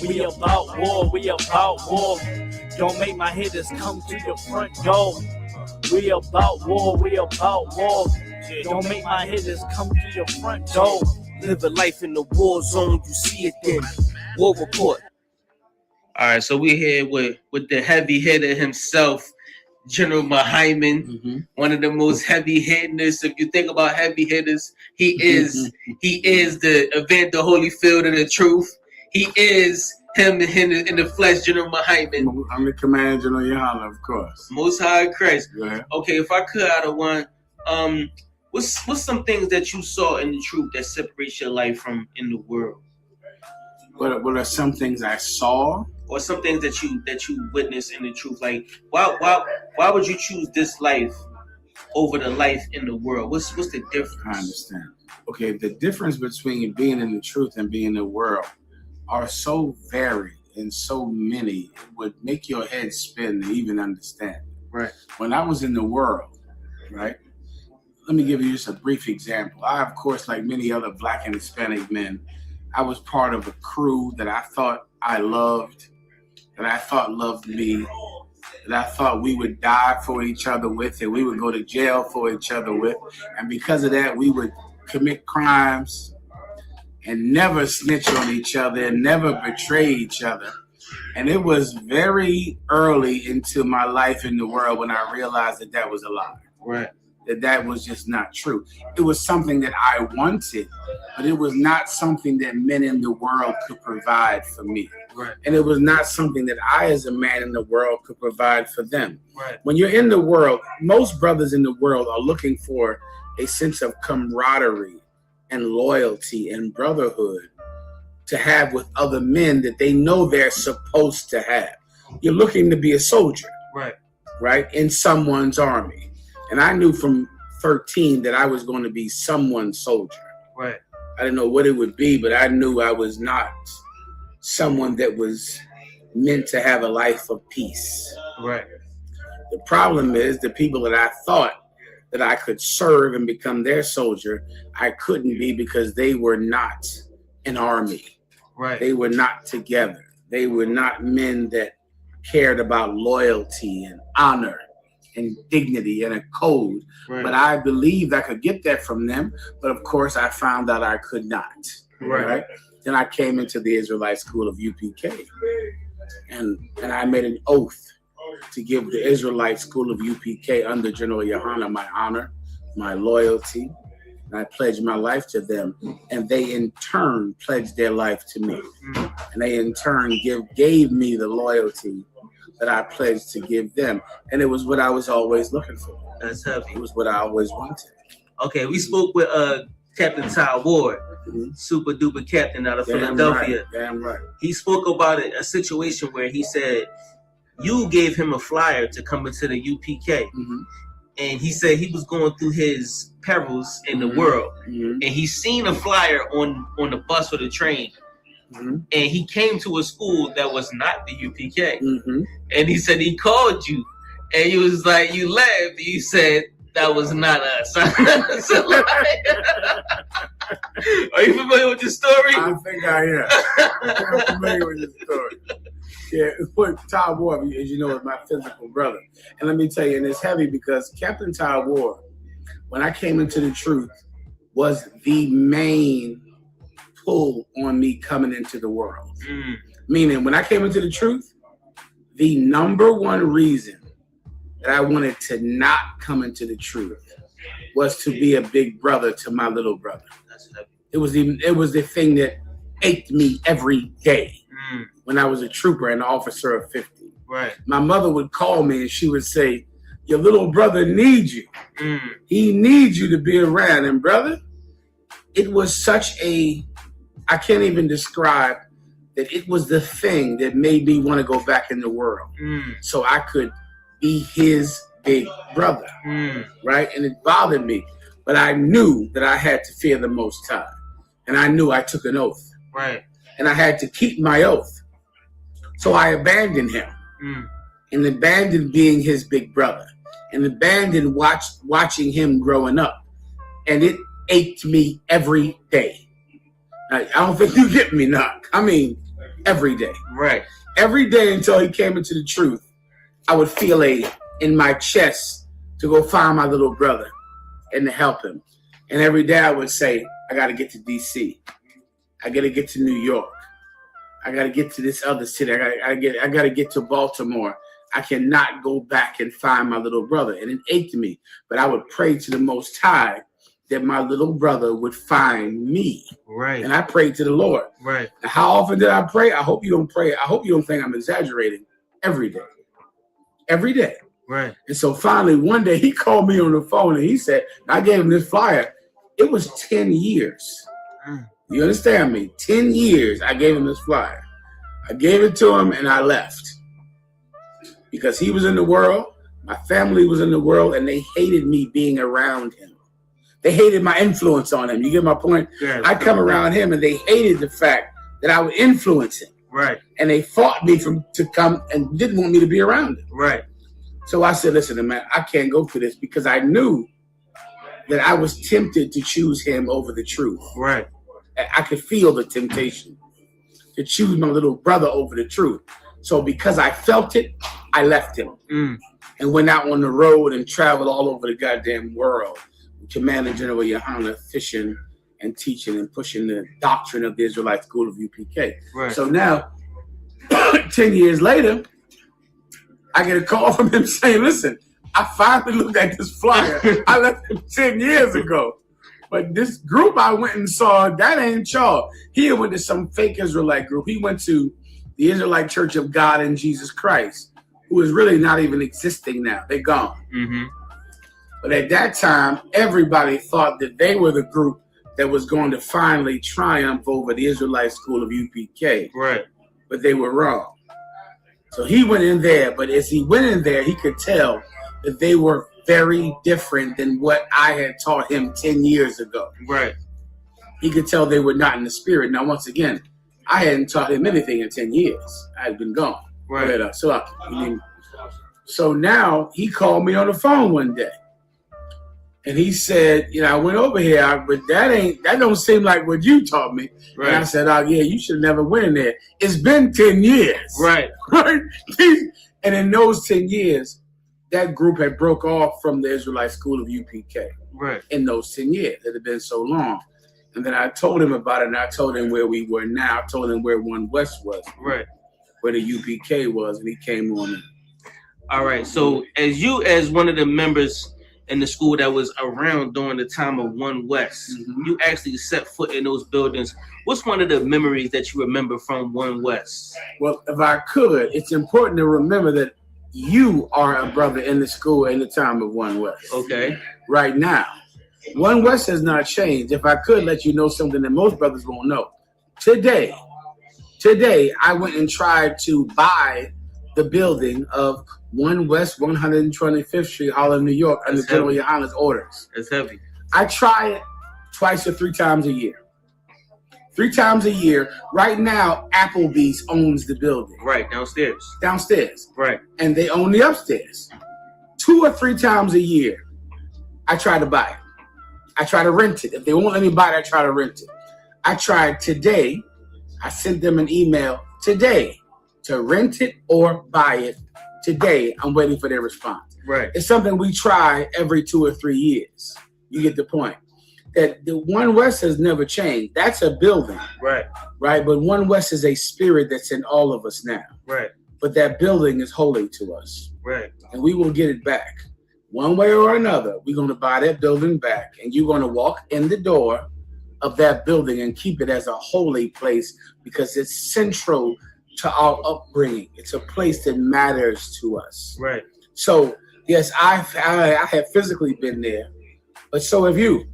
We about war, we about war. Don't make my hitters come to your front door. We about war, we about war. Don't make my hitters come to your front door. Live a life in the war zone, you see it then. War report. All right, so we're here with the heavy hitter himself, General Muhammad, one of the most heavy hitters. If you think about heavy hitters, he is the Evander Holyfield of the truth. He is him in the flesh, General Muhammad. I'm the Commander General Yohana, of course. Most High Christ. Yeah. Okay, if I could out of one, what's some things that you saw in the truth that separates your life from in the world? What are some things I saw? Or some things that you witnessed in the truth? Like why would you choose this life over the life in the world? What's the difference? I understand. Okay, the difference between being in the truth and being in the world are so varied and so many, it would make your head spin to even understand. Right. When I was in the world, right? Let me give you just a brief example. I, of course, like many other Black and Hispanic men, I was part of a crew that I thought I loved, that I thought loved me, that I thought we would die for each other with, and we would go to jail for each other with. And because of that, we would commit crimes and never snitch on each other and never betray each other. And it was very early into my life in the world when I realized that that was a lie. Right. That was just not true. It was something that I wanted, but it was not something that men in the world could provide for me. Right. And it was not something that I, as a man in the world, could provide for them. Right. When you're in the world, most brothers in the world are looking for a sense of camaraderie and loyalty and brotherhood to have with other men that they know they're supposed to have. You're looking to be a soldier, right, in someone's army. And I knew from 13 that I was going to be someone's soldier. Right. I didn't know what it would be, but I knew I was not someone that was meant to have a life of peace. Right. The problem is the people that I thought that I could serve and become their soldier, I couldn't be because they were not an army. Right. They were not together. They were not men that cared about loyalty and honor and dignity and a code. Right. But I believed I could get that from them. But of course, I found out I could not. Right. Then I came into the Israelite school of UPK. And I made an oath to give the Israelite school of UPK under General Yohana my honor, my loyalty. And I pledged my life to them. And they in turn pledged their life to me. And they in turn gave me the loyalty that I pledged to give them. And it was what I was always looking for. That's heavy. It was what I always wanted. Okay, we spoke with Captain Ty Ward, super duper captain out of Philadelphia. Right. Damn right. He spoke about a situation where he said you gave him a flyer to come into the UPK. And he said he was going through his perils in the world. And he seen a flyer on the bus or the train. And he came to a school that was not the UPK. And he said he called you. And you was like, you laughed. You said, that was not us. So, like, are you familiar with this story? I think I am. I'm familiar with this story. Yeah, Ty Ward, as you know, is my physical brother. And let me tell you, and it's heavy because Captain Ty Ward, when I came into the truth, was the main pull on me coming into the world. Meaning, when I came into the truth, the number one reason that I wanted to not come into the truth was to be a big brother to my little brother. It was the thing that ached me every day when I was a trooper and an officer of 50. Right. My mother would call me and she would say, your little brother needs you. He needs you to be around. And brother, it was such I can't even describe that it was the thing that made me want to go back in the world so I could be his big brother, right? And it bothered me, but I knew that I had to fear the Most High, and I knew I took an oath, right? And I had to keep my oath, so I abandoned him, and abandoned being his big brother, and abandoned watching him growing up, and it ached me every day. I don't think you get me, Knock. I mean, every day. Right. Every day until he came into the truth, I would feel in my chest to go find my little brother and to help him. And every day I would say, I got to get to D.C. I got to get to New York. I got to get to this other city. I got to get to Baltimore. I cannot go back and find my little brother. And it ached me. But I would pray to the Most High that my little brother would find me. Right. And I prayed to the Lord. Right. And how often did I pray? I hope you don't pray. I hope you don't think I'm exaggerating. Every day. Every day. Right. And so finally, one day he called me on the phone and he said, I gave him this flyer. It was 10 years. You understand me? 10 years I gave him this flyer. I gave it to him and I left. Because he was in the world, my family was in the world, and they hated me being around him. They hated my influence on him. You get my point? Yeah, I come around him and they hated the fact that I would influence him. Right. And they fought me to come and didn't want me to be around him. Right. So I said, listen, man, I can't go for this because I knew that I was tempted to choose him over the truth. Right. I could feel the temptation to choose my little brother over the truth. So because I felt it, I left him and went out on the road and traveled all over the goddamn world. Commander General Yohana fishing and teaching and pushing the doctrine of the Israelite School of UPK. Right. So now, 10 years later, I get a call from him saying, listen, I finally looked at this flyer. I left him 10 years ago. But this group I went and saw, that ain't y'all. He went to some fake Israelite group. He went to the Israelite Church of God in Jesus Christ, who is really not even existing now. They're gone. Mm-hmm. But at that time, everybody thought that they were the group that was going to finally triumph over the Israelite School of UPK. Right. But they were wrong. So he went in there, but as he went in there, he could tell that they were very different than what I had taught him 10 years ago. Right. He could tell they were not in the spirit. Now, once again, I hadn't taught him anything in 10 years. I had been gone. Right. So now he called me on the phone one day. And he said, I went over here, but that don't seem like what you taught me. Right. And I said, oh, yeah, you should never went in there. It's been 10 years. Right. Right. And in those 10 years, that group had broke off from the Israelite School of UPK. Right. In those 10 years. It had been so long. And then I told him about it, and I told him where we were now. I told him where One West was. Right. Where the UPK was, and he came on. All right. So as one of the members in the school that was around during the time of One West, you actually set foot in those buildings. What's one of the memories that you remember from One West? Well, if I could, it's important to remember that you are a brother in the school in the time of One West. Okay. Right now. One West has not changed. If I could let you know something that most brothers won't know. Today, I went and tried to buy the building of One West 125th Street, Harlem, New York, under General Yohana's orders. It's heavy. I try it twice or three times a year. 3 times a year. Right now, Applebee's owns the building. Right, downstairs. Downstairs. Right. And they own the upstairs. 2 or 3 times a year, I try to buy it. I try to rent it. If they won't let me buy it, I try to rent it. I tried today. I sent them an email today to rent it or buy it today. I'm waiting for their response. Right. It's something we try every 2 or 3 years. You get the point. That the One West has never changed. That's a building. Right. Right. But One West is a spirit that's in all of us now. Right. But that building is holy to us. Right. And we will get it back. One way or another, we're going to buy that building back. And you're going to walk in the door of that building and keep it as a holy place because it's central to our upbringing. It's a place that matters to us. Right. So, yes, I have physically been there, but so have you.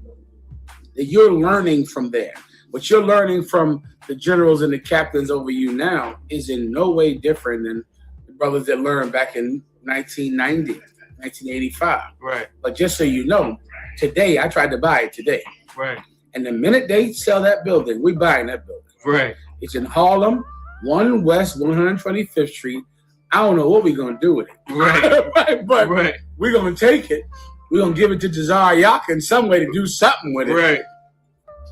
You're learning from there. What you're learning from the generals and the captains over you now is in no way different than the brothers that learned back in 1990, 1985. Right. But just so you know, today, I tried to buy it today. Right. And the minute they sell that building, we're buying that building. Right. It's in Harlem, 1 West 125th Street. I don't know what we're going to do with it. Right. But we're going to take it. We're going to give it to Jazar Yak in some way to do something with it. Right.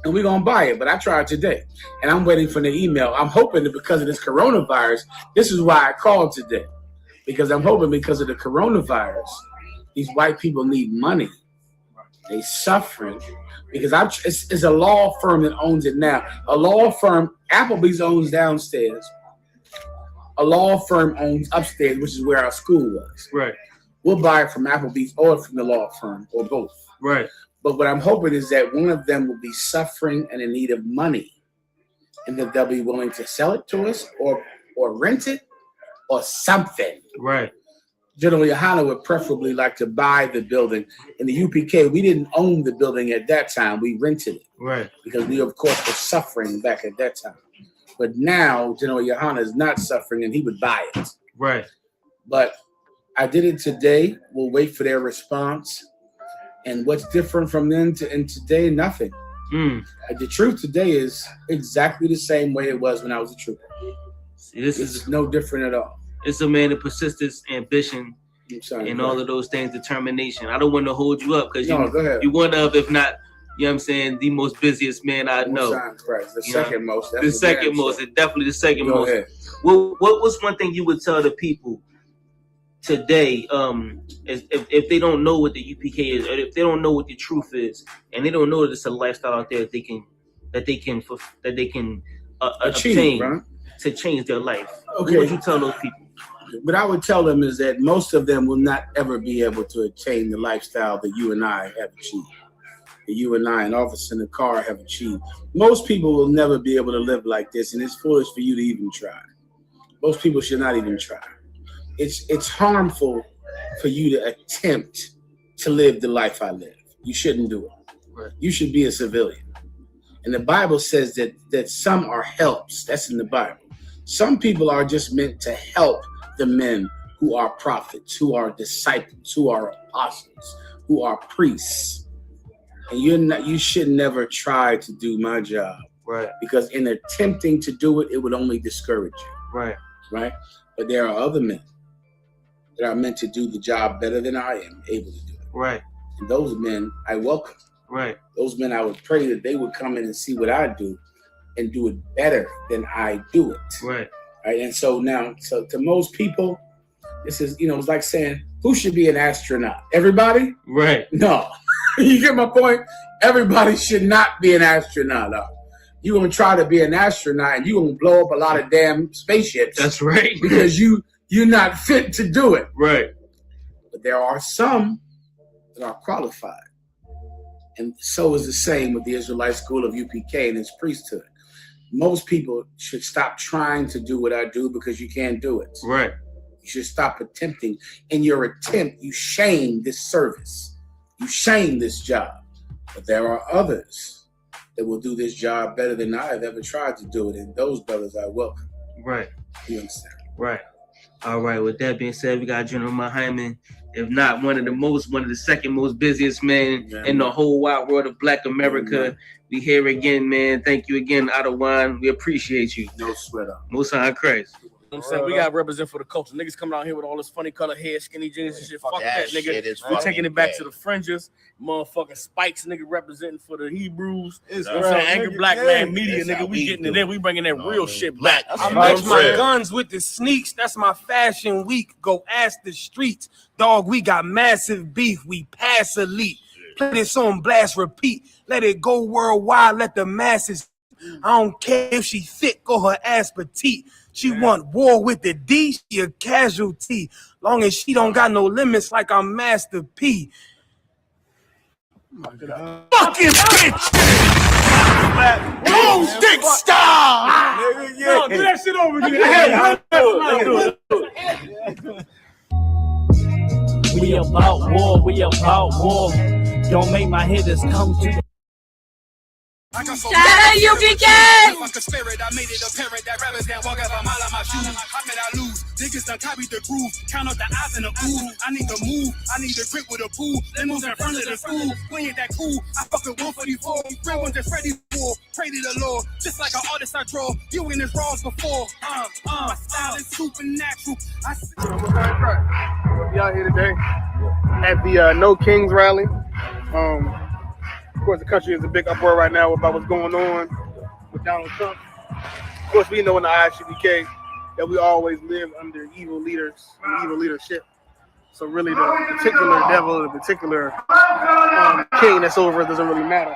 and we're going to buy it. But I tried today, and I'm waiting for the email. I'm hoping that because of this coronavirus, this is why I called today, because I'm hoping because of the coronavirus, these white people need money. They suffering because it's a law firm that owns it now. A law firm, Applebee's owns downstairs. A law firm owns upstairs, which is where our school was. Right. We'll buy it from Applebee's or from the law firm or both. Right. But what I'm hoping is that one of them will be suffering and in need of money, and that they'll be willing to sell it to us or rent it or something. Right. General Yohana would preferably like to buy the building. In the UPK, we didn't own the building at that time. We rented it. Right. Because we, of course, were suffering back at that time. But now, General Yohana is not suffering, and he would buy it. Right. But I did it today. We'll wait for their response. And what's different from then and today? Nothing. The truth today is exactly the same way it was when I was a trooper. See, this is no different at all. It's a man of persistence, ambition, and all of those things, determination. I don't want to hold you up because you one of, if not, you know what I'm saying, the most busiest man I know. The second most. The second most. Definitely the second most. What was one thing you would tell the people today, if they don't know what the UPK is, or if they don't know what the truth is, and they don't know that it's a lifestyle out there that they can achieve, obtain right? To change their life? Okay. What would you tell those people? What I would tell them is that most of them will not ever be able to attain the lifestyle that you and I have achieved. That you and I, an officer in the car, have achieved. Most people will never be able to live like this, and it's foolish for you to even try. Most people should not even try. It's harmful for you to attempt to live the life I live. You shouldn't do it. Right. You should be a civilian. And the Bible says that some are helps. That's in the Bible. Some people are just meant to help the men who are prophets, who are disciples, who are apostles, who are priests. And you should never try to do my job. Right. Because in attempting to do it, it would only discourage you. Right. Right. But there are other men that are meant to do the job better than I am able to do it. Right. And those men I welcome. Right. Those men, I would pray that they would come in and see what I do and do it better than I do it. Right. Right. And so now, to most people, this is, it's like saying, who should be an astronaut? Everybody? Right. No. You get my point? Everybody should not be an astronaut. You're going to try to be an astronaut and you're going to blow up a lot of damn spaceships. That's right. Because you're not fit to do it. Right. But there are some that are qualified. And so is the same with the Israelite School of UPK and its priesthood. Most people should stop trying to do what I do because you can't do it. Right. You should stop attempting. In your attempt, you shame this service. You shame this job. But there are others that will do this job better than I have ever tried to do it. And those brothers I welcome. Right. You understand? Right. All right. With that being said, we got General Muhammad, if not one of the second most busiest men in the whole wide world of Black America. We here again, man. Thank you again, Adawan. We appreciate you. No sweat up. Most high Christ. You know what I'm saying? We got to represent for the culture. Niggas coming out here with all this funny color hair, skinny jeans and shit. Fuck that, nigga. We taking it back to the fringes. Motherfucking Spikes, nigga, representing for the Hebrews. You know what I'm saying? Angry Black Man Media, nigga. We getting it in. We bringing that real shit back. I match my guns with the sneaks. That's my fashion week. Go ask the streets. Dog, we got massive beef. We pass elite. Play this on blast, repeat. Let it go worldwide. Let the masses. I don't care if she thick or her ass petite. She want war with the D. She a casualty. Long as she don't got no limits like I'm Master P. Fucking bitch. Boom stick style. No, do that shit over again. We about war. We about war. Don't make my hitters come to the Shout out UPK! Fuck the spirit, I made it apparent that rappers can't walk up a mile on my shoes. How can I lose? Niggas done copied the groove. Count up the eyes in the ooh. I need to move. I need to grip with a pool. Limos in front of the school. We ain't that cool. I fuck with 144. Real ones just ready for. Pray to the Lord. Just like an artist I draw. You in this raws before. My style is supernatural. I see. We out here today at the No Kings rally. Of course, the country is a big uproar right now about what's going on with Donald Trump. Of course, we know in the ISUPK that we always live under evil leaders and evil leadership. So really, the particular devil, the particular king that's over doesn't really matter.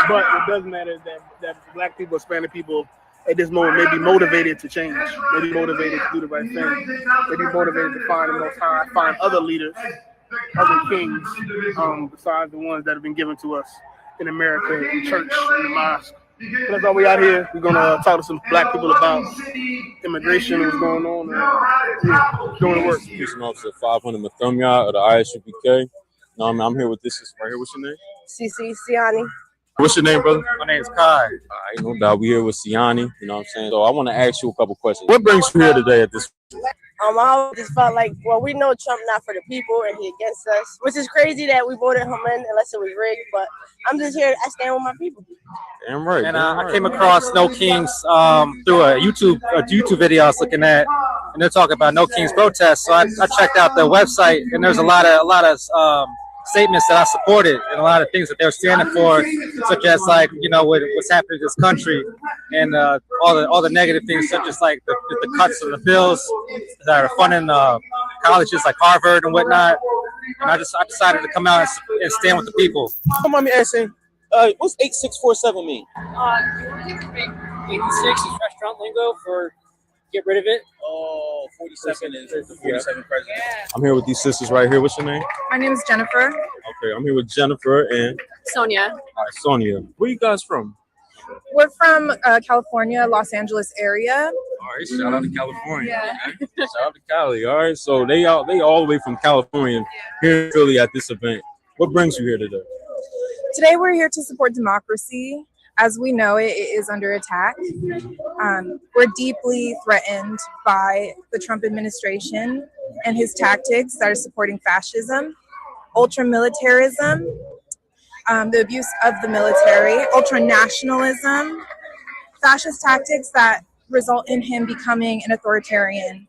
But what does matter is that Black people, Hispanic people, at this moment may be motivated to change, may be motivated to do the right thing, may be motivated to find the Most High, find other leaders, other kings, besides the ones that have been given to us in America, in church, in the mosque. So that's why we out here. We're gonna talk to some Black people about immigration, what's going on, and doing the work. Police Officer 500 Mathumya of the ISUPK. I'm here with this sister right here. What's your name? CC Siani. What's your name, brother? My name's Kai. All right, no doubt. We here with Siani. You know what I'm saying? So I want to ask you a couple questions. What brings you here today at this? I always just felt like, well, we know Trump not for the people and he against us, which is crazy that we voted him in unless it was rigged. But I'm just here. I stand with my people. Damn right. And I came across No Kings through a YouTube video I was looking at, and they're talking about No Kings protest. So I checked out their website, and there's a lot of statements that I supported, and a lot of things that they're standing for, such as like what's happening in this country, and all the negative things, such as like the cuts of the bills that are funding colleges like Harvard and whatnot. And I decided to come out and stand with the people. Don't mind me asking, what's 8647 mean? 86 is restaurant lingo for get rid of it. Oh, 47 is the 47 president. Yeah. I'm here with these sisters right here. What's your name? My name is Jennifer. Okay, I'm here with Jennifer and Sonia. All right, Sonia. Where you guys from? We're from California, Los Angeles area. All right, shout out to California. Yeah. Okay. Shout out to Cali. All right, so they all the way from California here in Philly at this event. What brings you here today? Today we're here to support democracy. As we know, it is under attack. We're deeply threatened by the Trump administration and his tactics that are supporting fascism, ultra-militarism, the abuse of the military, ultra-nationalism, fascist tactics that result in him becoming an authoritarian.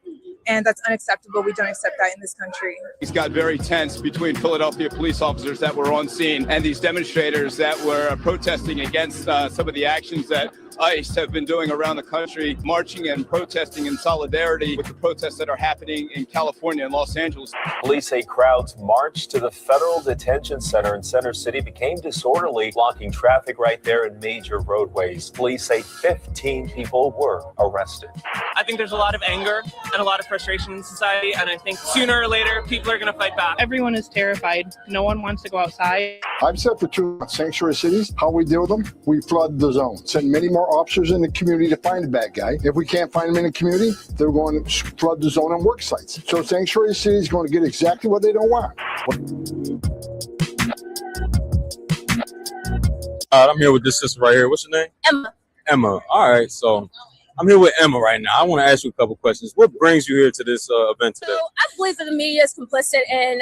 And that's unacceptable. We don't accept that in this country. It's got very tense between Philadelphia police officers that were on scene and these demonstrators that were protesting against some of the actions that ICE have been doing around the country, marching and protesting in solidarity with the protests that are happening in California and Los Angeles. Police say crowds marched to the federal detention center in Center City became disorderly, blocking traffic right there in major roadways. Police say 15 people were arrested. I think there's a lot of anger and a lot of frustration in society, and I think sooner or later people are going to fight back. Everyone is terrified. No one wants to go outside. I've said for two sanctuary cities, how we deal with them, we flood the zone. Send many more officers in the community to find the bad guy. If we can't find them in the community, they're going to flood the zone on work sites. So sanctuary city is going to get exactly what they don't want. I'm here with this sister right here. What's your name? Emma. Emma. All right, so I'm here with Emma right now. I want to ask you a couple questions. What brings you here to this event today? So I believe that the media is complicit in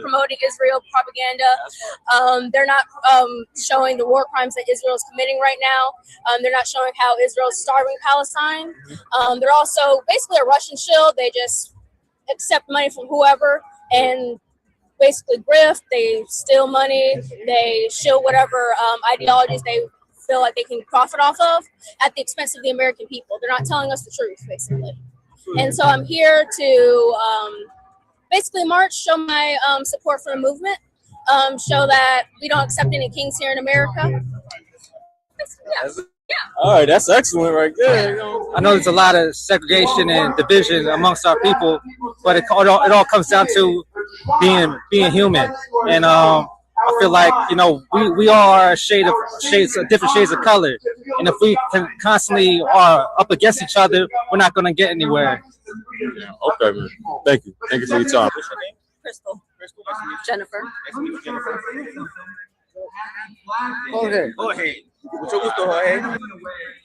promoting Israel propaganda. They're not showing the war crimes that Israel is committing right now. They're not showing how Israel is starving Palestine. They're also basically a Russian shield. They just accept money from whoever and basically grift. They steal money. They shield whatever ideologies they feel like they can profit off of at the expense of the American people. They're not telling us the truth, basically. And so I'm here to basically march, show my support for the movement, show that we don't accept any kings here in America. Yeah. All right, that's excellent right there. I know there's a lot of segregation and division amongst our people, but it all comes down to being human. And I feel like, we all are different shades of color. And if we can constantly are up against each other, we're not going to get anywhere. Yeah, okay, man. Thank you. Thank you for your time. Crystal. Jennifer. Go ahead. Mucho gusto, Jorge.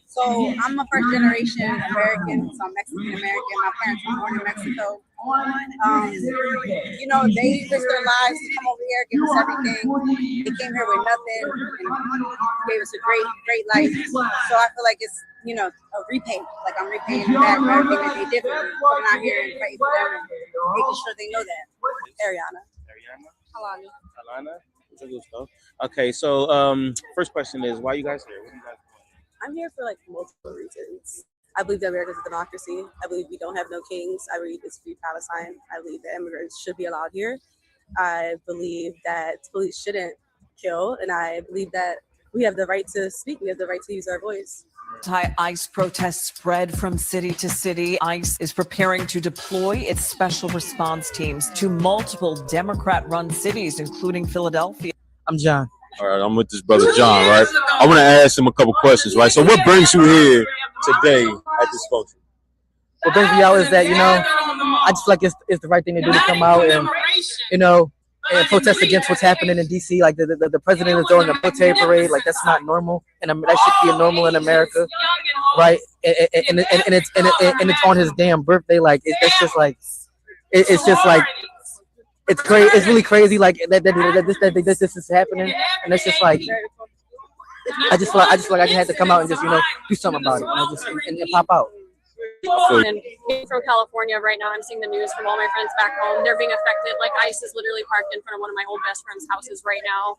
So I'm a first generation American, so I'm Mexican American. My parents were born in Mexico. They risked their lives to come over here, give us everything. They came here with nothing and gave us a great life. So I feel like it's, a repay. Like I'm repaying them back for everything that they did for me. Coming out here and fighting for them and making sure they know that. Ariana. Alana. That's good stuff. Okay, so first question is, why you guys here? What do you guys I'm here for like multiple reasons. I believe that America is a democracy. I believe we don't have no kings. I believe it's free Palestine. I believe that immigrants should be allowed here. I believe that police shouldn't kill, and I believe that we have the right to speak. We have the right to use our voice. Anti-ICE protests spread from city to city. ICE is preparing to deploy its special response teams to multiple Democrat-run cities, including Philadelphia. I'm John. All right, I'm with this brother John, right? I want to ask him a couple questions, right? So what brings you here today at this function? What brings me out is that, I just feel like it's the right thing to do to come out and, and protest against what's happening in D.C. Like the president is doing the military parade. Like, that's not normal. And that should be normal in America, right? And it's on his damn birthday. Like, it's just like, it's crazy. It's really crazy. Like that this is happening, and it's just like I just feel like I had to come out and just do something about it, and pop out. And being from California right now, I'm seeing the news from all my friends back home. They're being affected. Like ICE is literally parked in front of one of my old best friend's houses right now.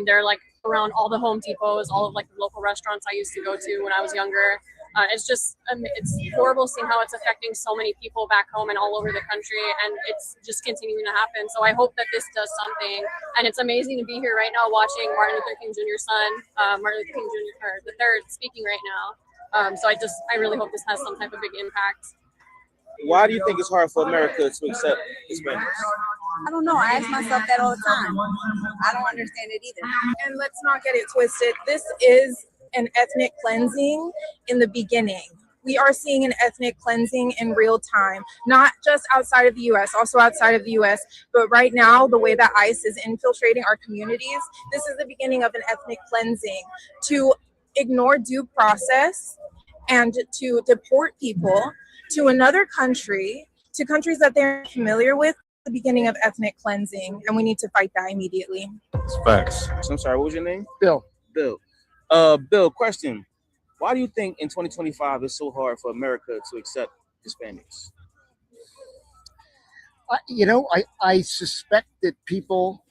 They're like around all the Home Depots, all of like the local restaurants I used to go to when I was younger. It's just it's horrible seeing how it's affecting so many people back home and all over the country, and it's just continuing to happen. So I hope that this does something, and it's amazing to be here right now watching Martin Luther King Jr.'s son, Martin Luther King Jr. the third, speaking right now. So I really hope this has some type of big impact. Why do you think it's hard for America to accept Hispanics? I don't know. I ask myself that all the time. I don't understand it either. And let's not get it twisted. This is an ethnic cleansing in the beginning. We are seeing an ethnic cleansing in real time, not just outside of the U.S., also outside of the U.S. But right now, the way that ICE is infiltrating our communities, this is the beginning of an ethnic cleansing to ignore due process and to deport people to another country, to countries that they're familiar with. The beginning of ethnic cleansing, and we need to fight that immediately. It's facts. I'm sorry, what was your name? Bill. Bill, question. Why do you think in 2025 it's so hard for America to accept Hispanics? I suspect that people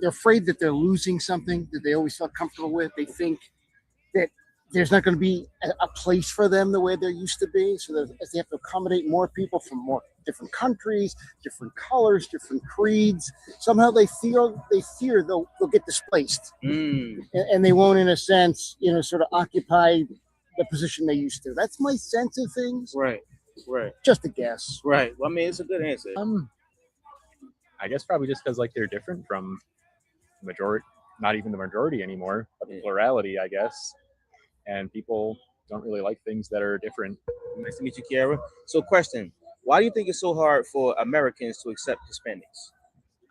they're afraid that they're losing something that they always felt comfortable with. They think that there's not going to be a place for them the way there used to be. So that they have to accommodate more people from more different countries, different colors, different creeds. Somehow they fear they'll get displaced. And they won't, in a sense, sort of occupy the position they used to. That's my sense of things. Right. Just a guess. Right. Well, I mean, it's a good answer. I guess probably just because they're different from the majority, not even the majority anymore, but the plurality, I guess. And people don't really like things that are different. Nice to meet you, Kiara. So, question: why do you think it's so hard for Americans to accept Hispanics?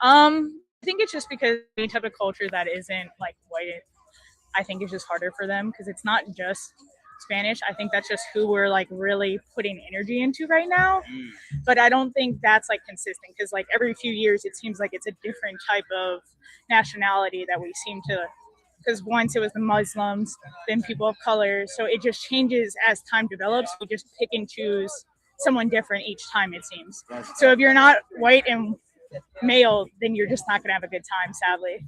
I think it's just because any type of culture that isn't like white, I think it's just harder for them because it's not just Spanish. I think that's just who we're like really putting energy into right now. But I don't think that's like consistent because like every few years it seems like it's a different type of nationality that we seem to. Because once it was the Muslims, then people of color. So it just changes as time develops. We just pick and choose someone different each time, it seems. So if you're not white and male, then you're just not going to have a good time, sadly.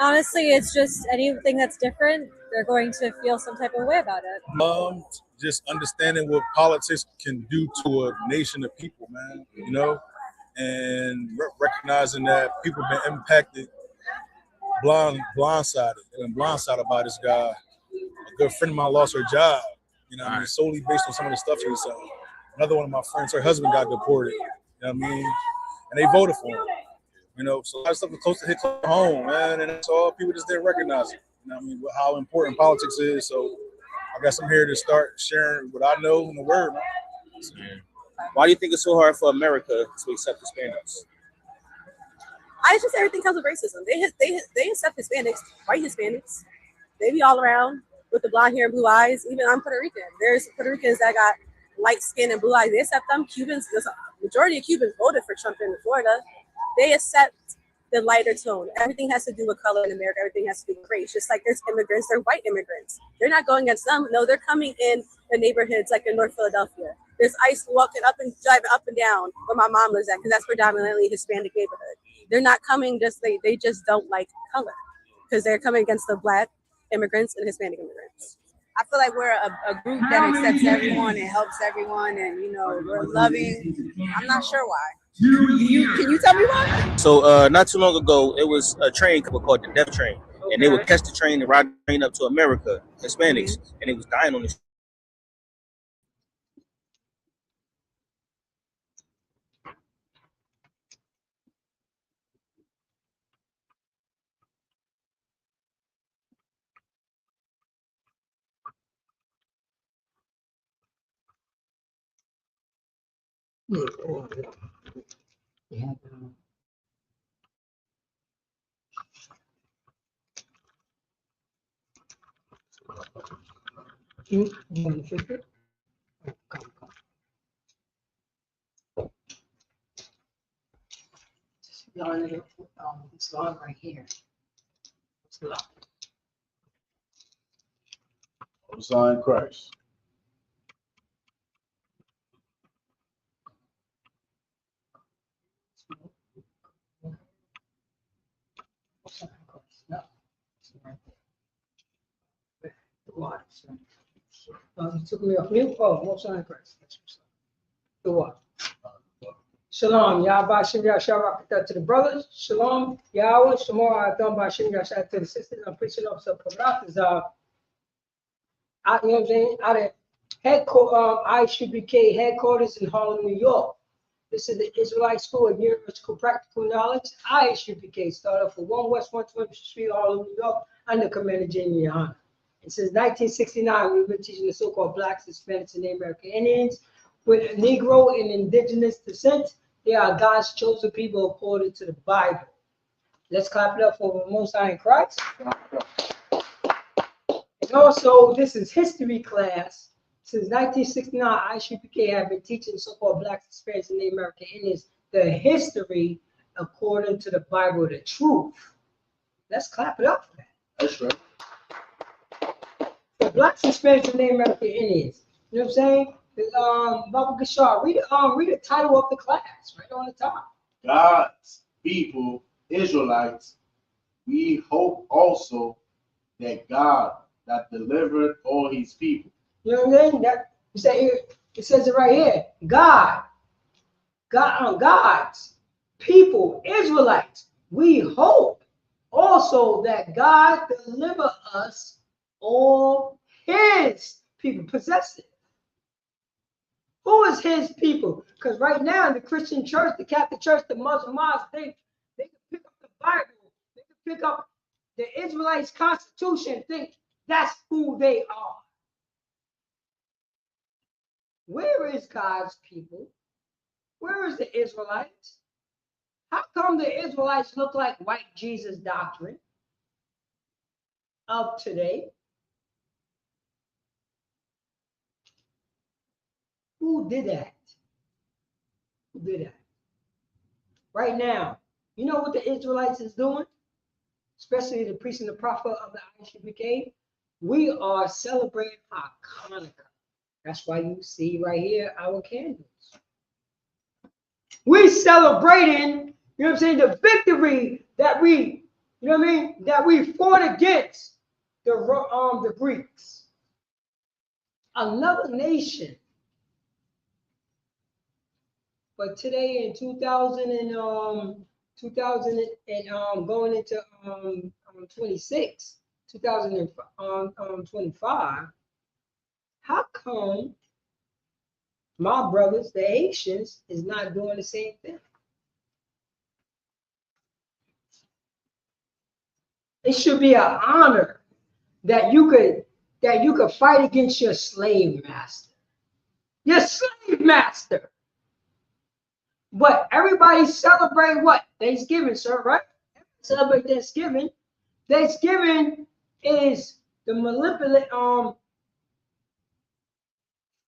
Honestly, it's just anything that's different, they're going to feel some type of way about it. Just understanding what politics can do to a nation of people, man, and recognizing that people have been impacted blindsided by this guy. A good friend of mine lost her job, solely based on some of the stuff he was saying. Another one of my friends, her husband got deported, and they voted for him. So a lot of stuff was close to hit home, man, and that's all people just didn't recognize it. How important politics is. So I guess I'm here to start sharing what I know in the word, man. Why do you think it's so hard for America to accept Hispanics? I just everything comes with racism. They accept Hispanics, white Hispanics. They be all around with the blonde hair and blue eyes. Even I'm Puerto Rican. There's Puerto Ricans that got light skin and blue eyes. They accept them. Cubans, the majority of Cubans voted for Trump in Florida. They accept the lighter tone. Everything has to do with color in America. Everything has to do with race. Just like there's immigrants, they're white immigrants. They're not going against them. No, they're coming in the neighborhoods like in North Philadelphia. There's ICE walking up and driving up and down where my mom lives at because that's predominantly Hispanic neighborhood. they're not coming just they just don't like color because they're coming against the Black immigrants and Hispanic immigrants. I feel like we're a group that accepts everyone and helps everyone, and we're loving. I'm not sure why. Can you tell me why? So not too long ago, it was a train called the Death Train, and they would catch the train and ride the train up to America, Hispanics, and they was dying on the. This line right here. Sign Christ. You took me off mute. Oh, no sign Christ. The what? Shalom, Yahweh Shem Yahshua to the brothers. Shalom, Yahweh, Shemor Adam Bashem Yahshua to the sisters. I'm preaching off some Paratazah. Out, you know what I'm saying? Out of ISUPK headquarters in Harlem, New York. This is the Israelite School of Universal Practical Knowledge. ISUPK started for 1 West 120th Street, Harlem, New York, under Commander Jamie Yohana. And since 1969, we've been teaching the so-called Blacks, Hispanics, and Native American Indians with Negro and indigenous descent. They are God's chosen people according to the Bible. Let's clap it up for the Most High in Christ. And also, this is history class. Since 1969, ISUPK have been teaching so-called Blacks, Hispanics, and Native American Indians the history according to the Bible, the truth. Let's clap it up for that. That's right. The Blacks, Hispanics, and Native American Indians. You know what I'm saying? Baba Gashar, read the title of the class right on the top. God's people, Israelites, we hope also that God that delivered all his people. You know what I mean? That it says it right here. God's people, Israelites, we hope also that God deliver us all his people. Possessive. Who is his people? Because right now in the Christian church, the Catholic Church, the Muslim mosques, they can pick up the Bible, they can pick up the Israelites' constitution and think that's who they are. Where is God's people? Where is the Israelites? How come the Israelites look like white Jesus doctrine of today? Who did that? Who did that? Right now, you know what the Israelites is doing? Especially the priest and the prophet of the ISUPK? We are celebrating our Hanukkah. That's why you see right here our candles. We celebrating, you know what I'm saying, the victory that we, you know what I mean, that we fought against the Greeks. Another nation. But today in 2000 and going into 26, 2025, how come my brothers, the Haitians, is not doing the same thing? It should be an honor that you could fight against your slave master. Your slave master. But everybody celebrate what? Thanksgiving, sir, right? Celebrate Thanksgiving. Thanksgiving is the manipulate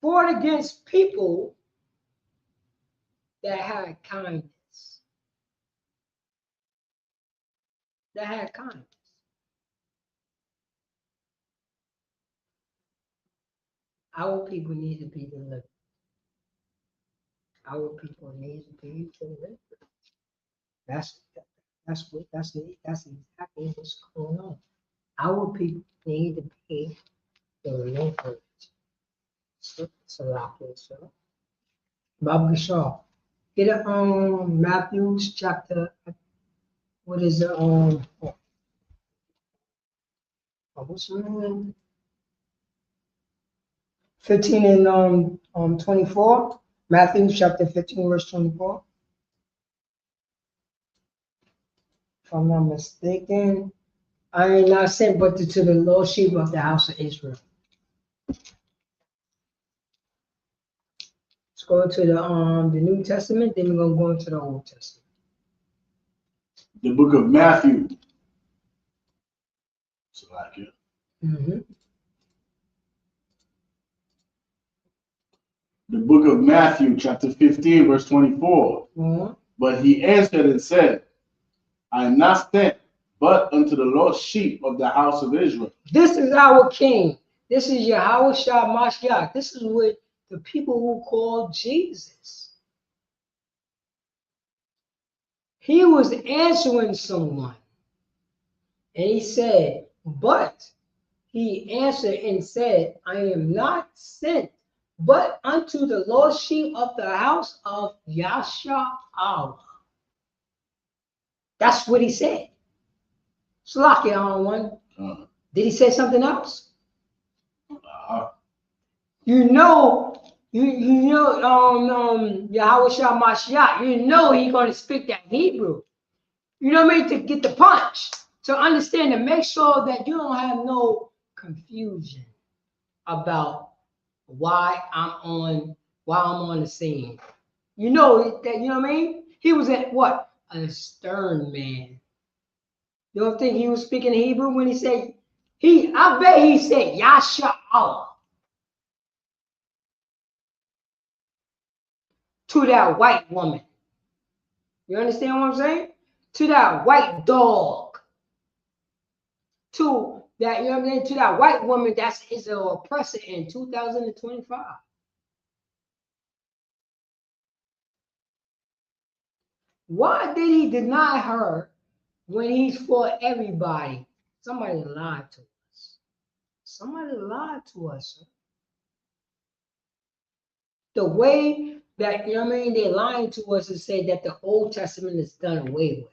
fought against people that had kindness. That had kindness. Our people need to be delivered. Our people need to be delivered. That's exactly what's going on. Our people need to be delivered. So, Bible Shaw. Get it Matthew chapter. What is it? What's the name? 15 and 24. Matthew chapter 15, verse 24. If I'm not mistaken, I am not sent but to the lost sheep of the house of Israel. Let's go to the New Testament, then we're gonna go into the Old Testament. The book of Matthew. So like it. The book of Matthew, chapter 15, verse 24. But he answered and said, I am not sent but unto the lost sheep of the house of Israel. This is our king. This is Yahweh Shah Mashiach. This is what the people who call Jesus. He was answering someone. And he said, but he answered and said, I am not sent but unto the lost sheep of the house of Yasha'Allah. That's what he said. Slaki on one. Did he say something else? You know, Yahweh Shah Mashiach, you know he's going to speak that Hebrew. You know what I mean? To get the punch, to understand, to make sure that you don't have no confusion about why I'm on the scene. You know that, you know what I mean? He was at what? A stern man. You don't think he was speaking Hebrew when he said, I bet he said Yasha'Allah to that white woman. You understand what I'm saying? To that white dog. To that, you know what I'm saying? To that white woman that's his oppressor in 2025. Why did he deny her when he's for everybody? Somebody lied to us. Somebody lied to us. Sir. The way that, you know what I mean, they're lying to us and say that the Old Testament is done away with.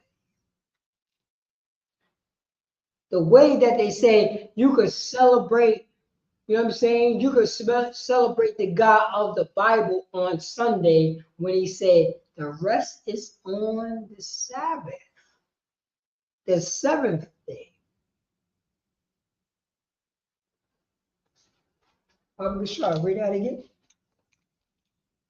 The way that they say you could celebrate, you know what I'm saying? You could celebrate the God of the Bible on Sunday when he said the rest is on the Sabbath, the seventh day. I'm sure. Read that again.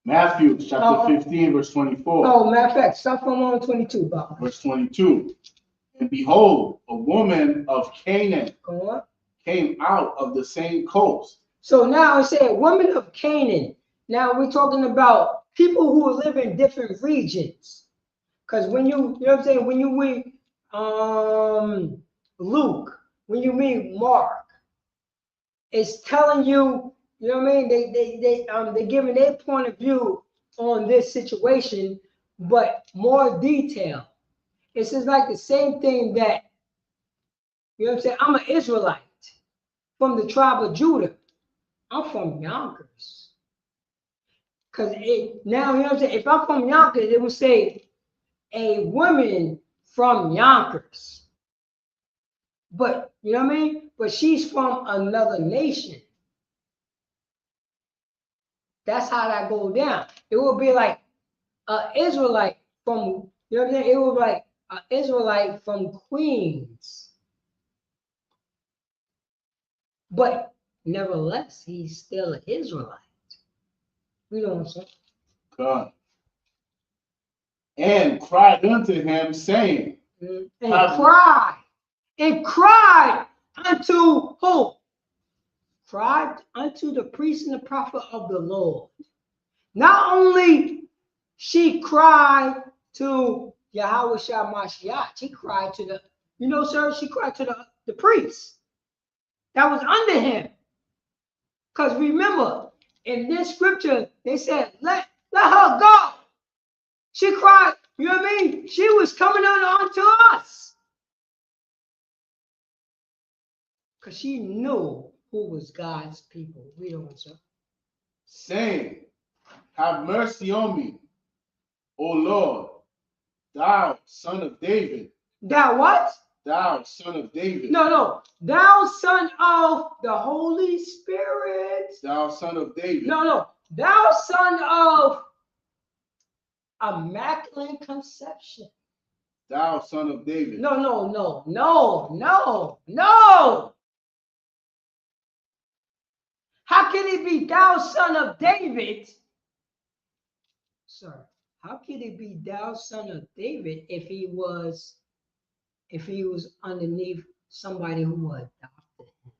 Matthew chapter 15, verse 24. Oh, matter of fact, start from 22, Bob. Verse 22. And behold, a woman of Canaan came out of the same coast. So now it said women of Canaan. Now we're talking about people who live in different regions. Because when you know what I'm saying, when you read Luke, when you read Mark, it's telling you, you know what I mean? They're giving their point of view on this situation, but more detail. It's just like the same thing that, you know what I'm saying? I'm an Israelite from the tribe of Judah. I'm from Yonkers. Because now, you know what I'm saying? If I'm from Yonkers, it would say a woman from Yonkers. But, you know what I mean? But she's from another nation. That's how that goes down. It will be like an Israelite from, you know what I'm saying? It will be like an Israelite from Queens. But nevertheless, he's still an Israelite. You know what I'm saying? God. And cried unto him, saying, and cried unto who? Cried unto the priest and the prophet of the Lord. Not only she cried to Yahweh Shah Mashiach, she cried to the, you know, sir, she cried to the priest that was under him. Because remember, in this scripture, they said, let her go. She cried You know what I mean? She was coming on to us. Because she knew who was God's people. Read on, sir. Saying, have mercy on me, O Lord, thou son of David. Thou what? Thou son of David. No. Thou son of the Holy Spirit. Thou son of David. No. Thou son of Immaculate Conception. Thou son of David. No. How can it be thou son of David? Sir, how can it be thou son of David if he was underneath somebody who adopted him?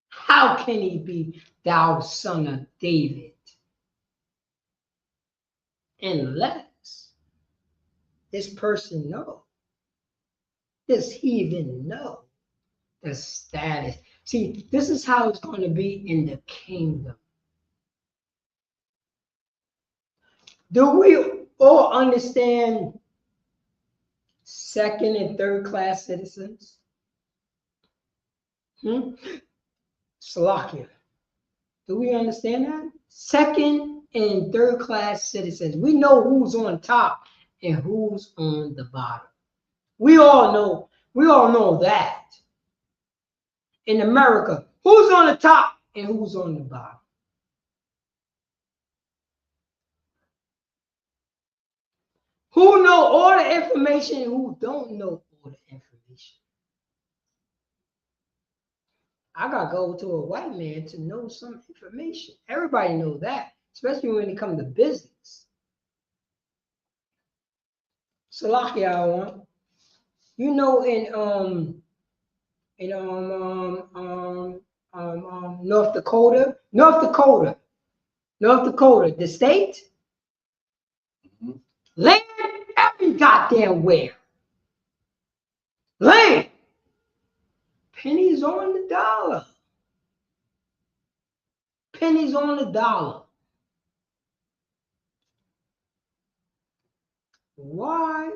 How can he be thou son of David? Unless this person know, this heathen know the status. See, this is how it's going to be in the kingdom. Do we all understand second and third class citizens? Slovakia. Do we understand that? Second and third class citizens. We know who's on top and who's on the bottom. We all know that. In America, who's on the top and who's on the bottom? Who know all the information and who don't know all the information? I gotta go to a white man to know some information. Everybody knows that, especially when it comes to business. Salakia, you know, in North Dakota, the state, land every goddamn where. Land. Pennies on the dollar. Pennies on the dollar. Why?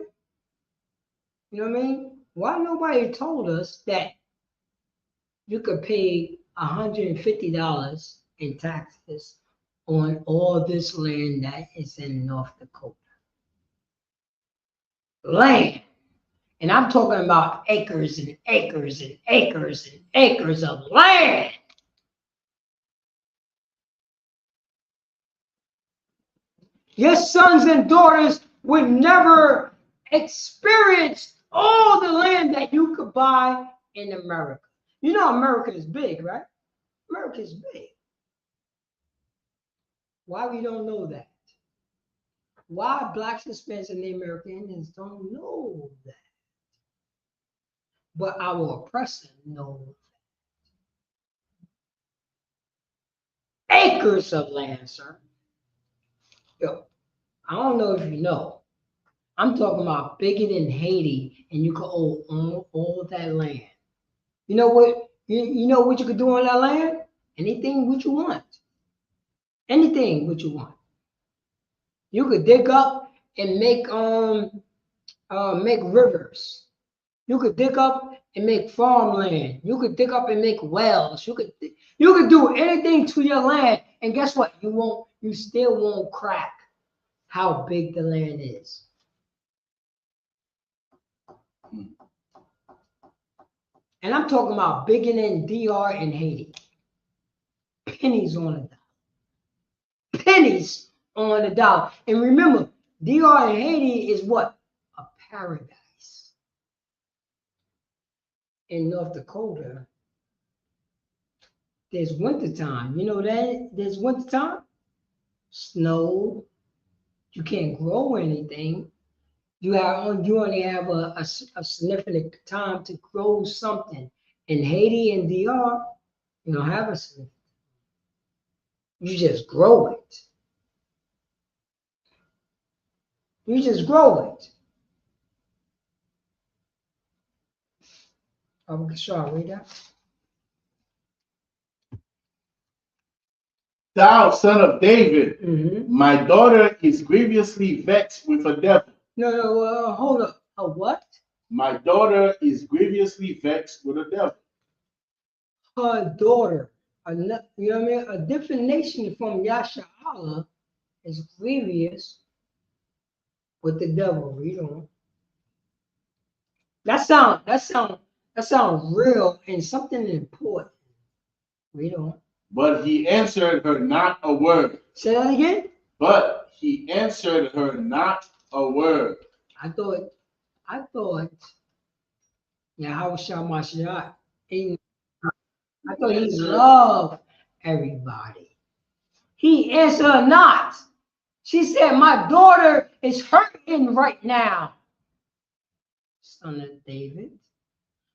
You know what I mean? Why nobody told us that you could pay $150 in taxes on all this land that is in North Dakota? Land. And I'm talking about acres and acres and acres and acres of land. Your sons and daughters would never experience all the land that you could buy in America. You know America is big, right? America is big. Why we don't know that? Why Blacks, Hispanics, and Native American Indians don't know that? But our oppressor knows. Acres of land, sir. Yo, I don't know if you know. I'm talking about bigger than Haiti, and you could own all that land. You know what? You know what you could do on that land? Anything what you want. Anything what you want. You could dig up and make rivers. You could dig up and make farmland. You could dig up and make wells. You could do anything to your land, and guess what? You still won't crack how big the land is. And I'm talking about bigger than DR and Haiti. Pennies on the dollar. Pennies on the dollar. And remember, DR and Haiti is what? A paradise. In North Dakota, there's winter time. You know that? There's winter time. Snow. You can't grow anything. You only have a significant time to grow something. In Haiti and DR, you don't have a significant. You just grow it. You just grow it. Shall I read that? Thou son of David, my daughter is grievously vexed with a devil. No, hold up. A what? My daughter is grievously vexed with the devil. Her daughter. You know what I mean? A definition from Yasha'Allah is grievous with the devil. Read on. That sounds real and something important. Read on. But he answered her not a word. Say that again. But he answered her not a word. I thought Yahweh Mashiach, I thought he loved everybody. He answered her not. She said, my daughter is hurting right now. Son of David.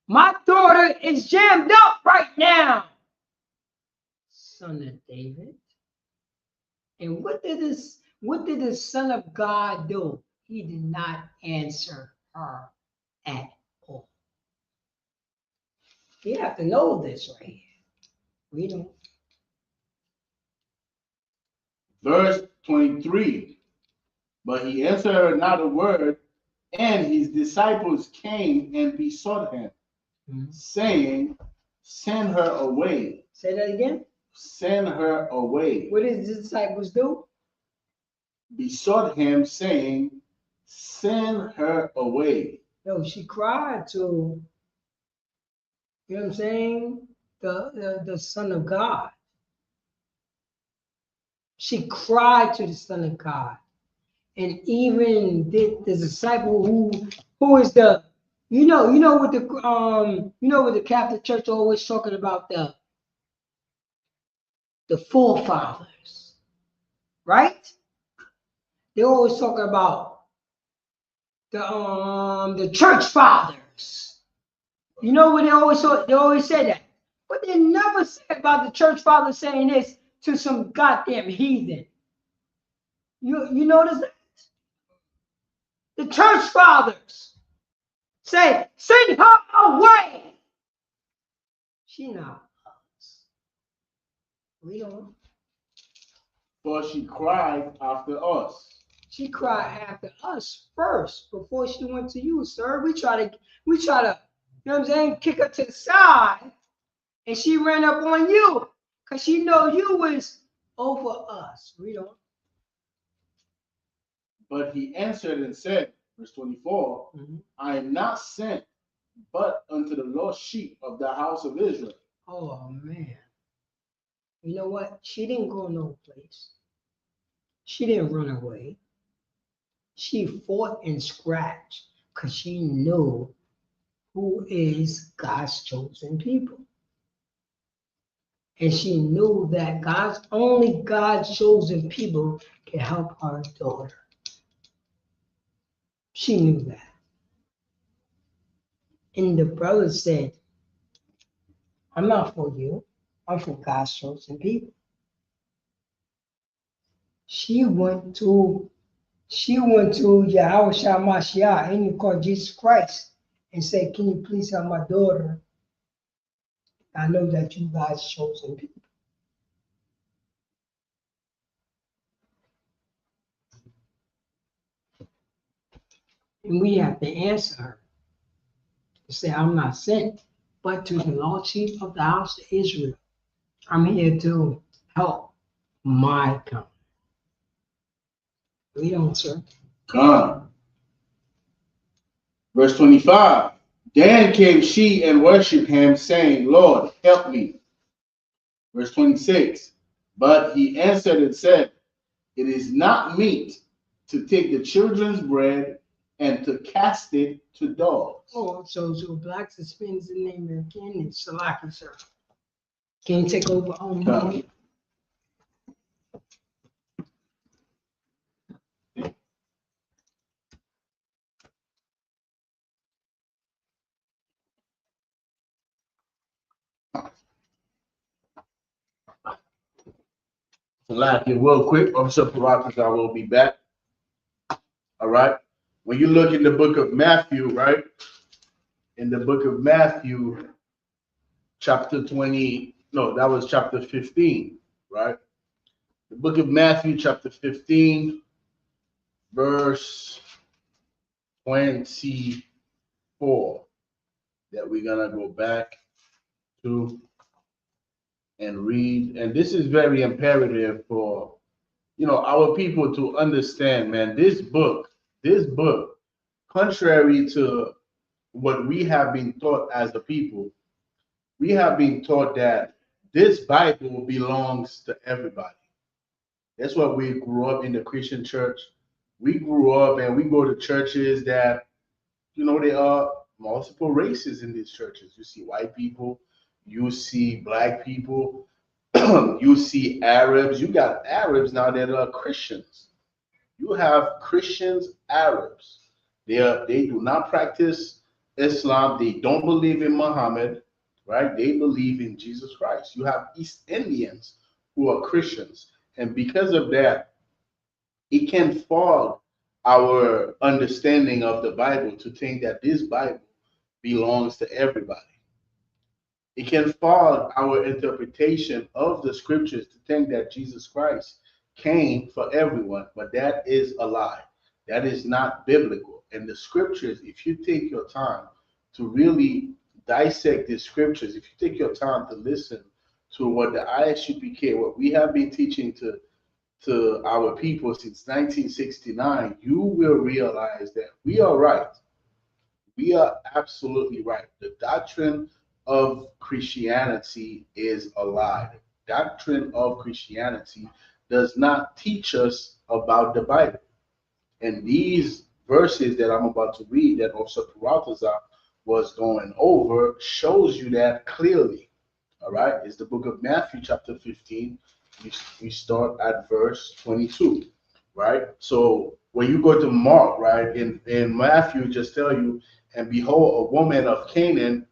My daughter is jammed up right now. Son of David. And what did the Son of God do? He did not answer her at all. You have to know this right here. We don't. Verse 23. But he answered her not a word, and his disciples came and besought him, saying, send her away. Say that again. Send her away. What did the disciples do? Besought him, saying, send her away. No, she cried to, you know what I'm saying, the Son of God. She cried to the Son of God. And even the disciple who is the, you know what the Catholic Church always talking about, the forefathers, right? They always talking about the church fathers. You know what they always say that, but they never say about the church fathers saying this to some goddamn heathen. You notice that? The church fathers say, send her away. She not us. We don't. For she cried after us. She cried after us first before she went to you, sir. We try to, you know what I'm saying, kick her to the side, and she ran up on you because she know you was over us. We don't. But he answered and said, verse 24, I am not sent but unto the lost sheep of the house of Israel. Oh man. You know what? She didn't go no place. She didn't run away. She fought and scratched because she knew who is God's chosen people. And she knew that only God's chosen people can help her daughter. She knew that. And the brother said, I'm not for you. I'm for God's chosen people. She went to Yahweh Mashiach, and he called Jesus Christ, and said, can you please help my daughter? I know that you guys chosen people. And we have to answer her. To say, I'm not sent, but to the lost sheep of the house of Israel. I'm here to help my company. We don't, sir. Come. Verse 25. Then came she and worshipped him, saying, Lord, help me. Verse 26. But he answered and said, it is not meet to take the children's bread and to cast it to dogs. Oh, so Black suspends the name of Ken and Salaki, sir. Can you take over on me? Salaki, real quick, Officer Parakas, I will be back. All right. When you look in the book of Matthew, right? In the book of Matthew, chapter 20, no, that was chapter 15, right? The book of Matthew, chapter 15, verse 24 that we're gonna go back to and read. And this is very imperative for our people to understand, man. This book, contrary to what we have been taught as the people, we have been taught that this Bible belongs to everybody. That's what we grew up in the Christian church. We grew up and we go to churches that, there are multiple races in these churches. You see white people, you see black people, you see Arabs. You got Arabs now that are Christians. You have Christians, Arabs. They do not practice Islam. They don't believe in Muhammad, right? They believe in Jesus Christ. You have East Indians who are Christians. And because of that, it can fog our understanding of the Bible to think that this Bible belongs to everybody. It can fog our interpretation of the scriptures to think that Jesus Christ came for everyone, but that is a lie. That is not biblical. And the scriptures, if you take your time to really dissect the scriptures, if you take your time to listen to what the ISUPK, what we have been teaching to our people since 1969, you will realize that we are right. We are absolutely right. The doctrine of Christianity is a lie. The doctrine of Christianity does not teach us about the Bible. And these verses that I'm about to read that Officer Peralta was going over shows you that clearly. All right, it's the book of Matthew chapter 15. We start at verse 22, right? So when you go to Mark, right, in Matthew, just tell you, and behold, a woman of Canaan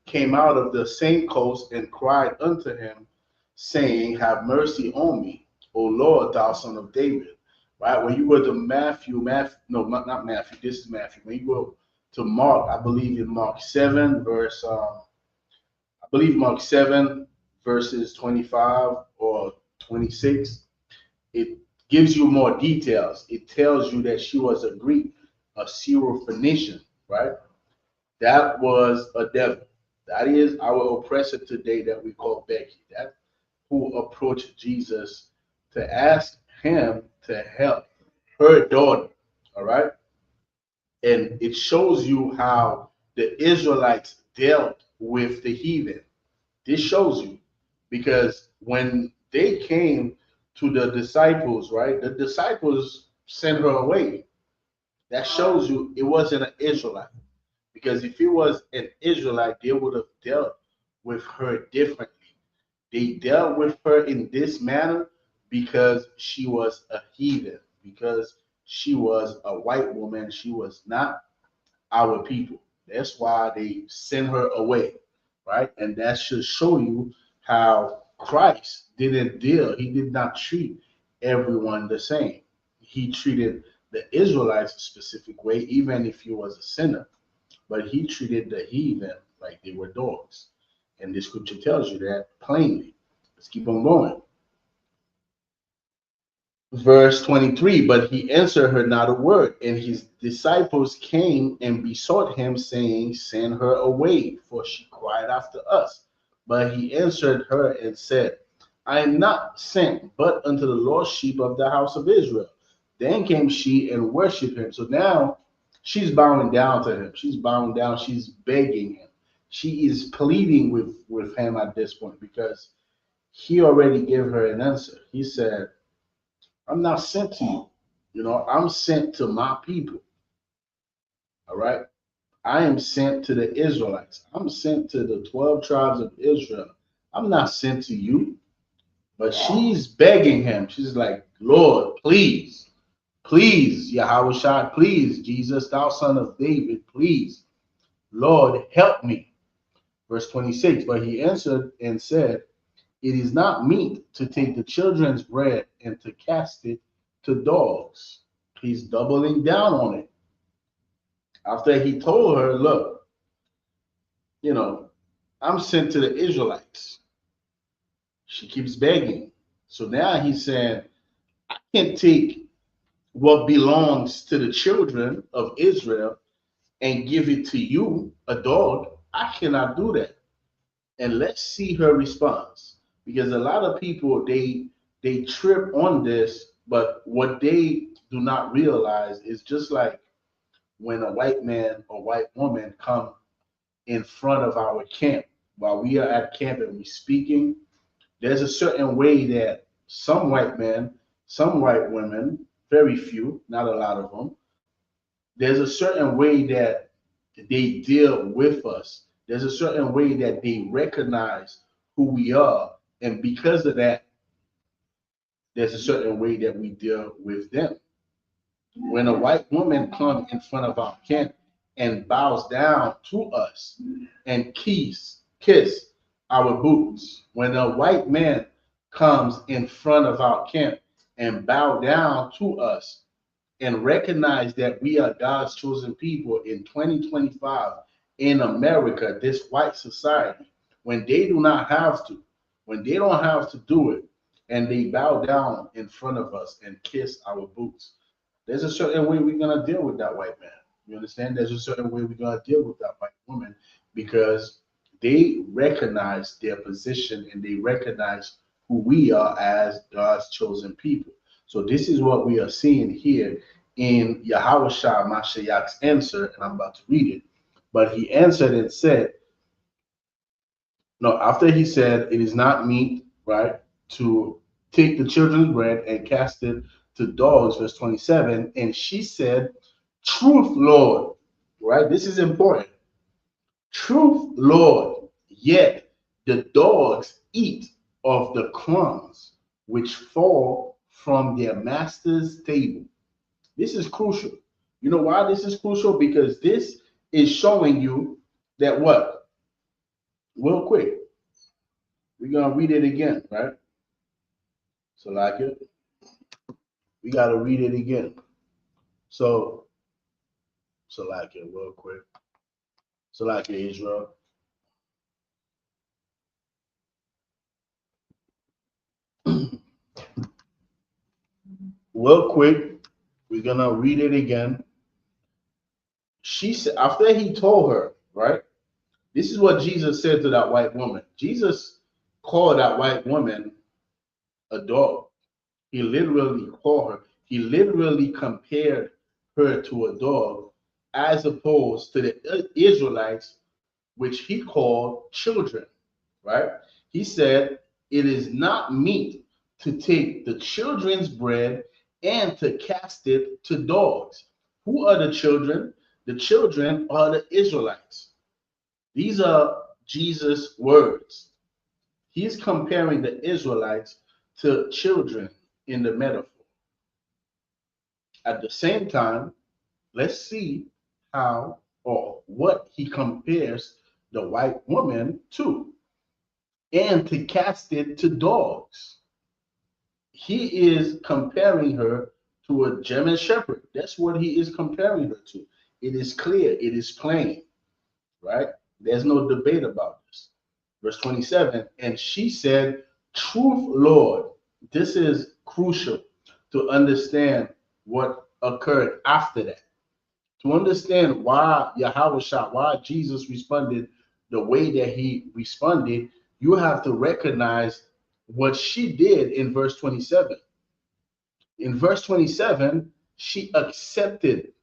came out of the same coast and cried unto him, saying, have mercy on me, O Lord, thou son of David. Right? When you go to Matthew, no, not Matthew, this is Matthew. When you go to Mark, I believe in Mark 7, verses 25 or 26, it gives you more details. It tells you that she was a Greek, a Syrophoenician, right? That was a devil. That is our oppressor today that we call Becky. That who approached Jesus to ask him to help her daughter, all right? And it shows you how the Israelites dealt with the heathen. This shows you, because when they came to the disciples, right, the disciples sent her away. That shows you it wasn't an Israelite. Because if it was an Israelite, they would have dealt with her differently. They dealt with her in this manner because she was a heathen, because she was a white woman. She was not our people. That's why they sent her away, right? And that should show you how Christ he did not treat everyone the same. He treated the Israelites a specific way, even if he was a sinner. But he treated the heathen like they were dogs. And the scripture tells you that plainly. Let's keep on going. Verse 23, but he answered her not a word. And his disciples came and besought him, saying, send her away, for she cried after us. But he answered her and said, I am not sent but unto the lost sheep of the house of Israel. Then came she and worshipped him. So now she's bowing down to him. She's bowing down. She's begging him. She is pleading with him at this point, because he already gave her an answer. He said, I'm not sent to you. I'm sent to my people. All right. I am sent to the Israelites. I'm sent to the 12 tribes of Israel. I'm not sent to you. But she's begging him. She's like, Lord, please, Yahweh Shai, please, Jesus, thou son of David, please, Lord, help me. Verse 26, but he answered and said, it is not meet to take the children's bread and to cast it to dogs. He's doubling down on it. After he told her, look, I'm sent to the Israelites. She keeps begging. So now he's saying, I can't take what belongs to the children of Israel and give it to you, a dog. I cannot do that. And let's see her response, because a lot of people they trip on this, but what they do not realize is just like when a white man or white woman come in front of our camp while we are at camp and we speaking, there's a certain way that some white men, some white women, very few, not a lot of them, there's a certain way that they deal with us. There's a certain way that they recognize who we are. And because of that, there's a certain way that we deal with them. When a white woman comes in front of our camp and bows down to us and kiss our boots, when a white man comes in front of our camp and bow down to us and recognize that we are God's chosen people in 2025 in America, this white society, when they do not have to, when they don't have to do it, and they bow down in front of us and kiss our boots, there's a certain way we're going to deal with that white man. You understand? There's a certain way we're going to deal with that white woman, because they recognize their position and they recognize who we are as God's chosen people. So this is what we are seeing here in Yahushua Mashiach's answer, and I'm about to read it. But he answered and said, no, after he said, it is not meet, right, to take the children's bread and cast it to dogs, verse 27. And she said, truth, Lord, right? This is important. Truth, Lord, yet the dogs eat of the crumbs which fall from their master's table. This is crucial. You know why this is crucial? Because this is showing you that what? Real quick, we're going to read it again, right? So like it, we got to read it again. So like it real quick. So like it, Israel. Real quick, we're going to read it again. She said, after he told her, right? This is what Jesus said to that white woman. Jesus called that white woman a dog. He literally called her. He literally compared her to a dog, as opposed to the Israelites, which he called children, right? He said, it is not meet to take the children's bread and to cast it to dogs. Who are the children? The children are the Israelites. These are Jesus' words. He's comparing the Israelites to children in the metaphor. At the same time, let's see how or what he compares the white woman to, and to cast it to dogs. He is comparing her to a German shepherd. That's what he is comparing her to. It is clear, it is plain, right? There's no debate about this. Verse 27, and she said, truth, Lord. This is crucial to understand what occurred after that. To understand why Yahushua, why Jesus responded the way that he responded, you have to recognize what she did in verse 27. In verse 27, she accepted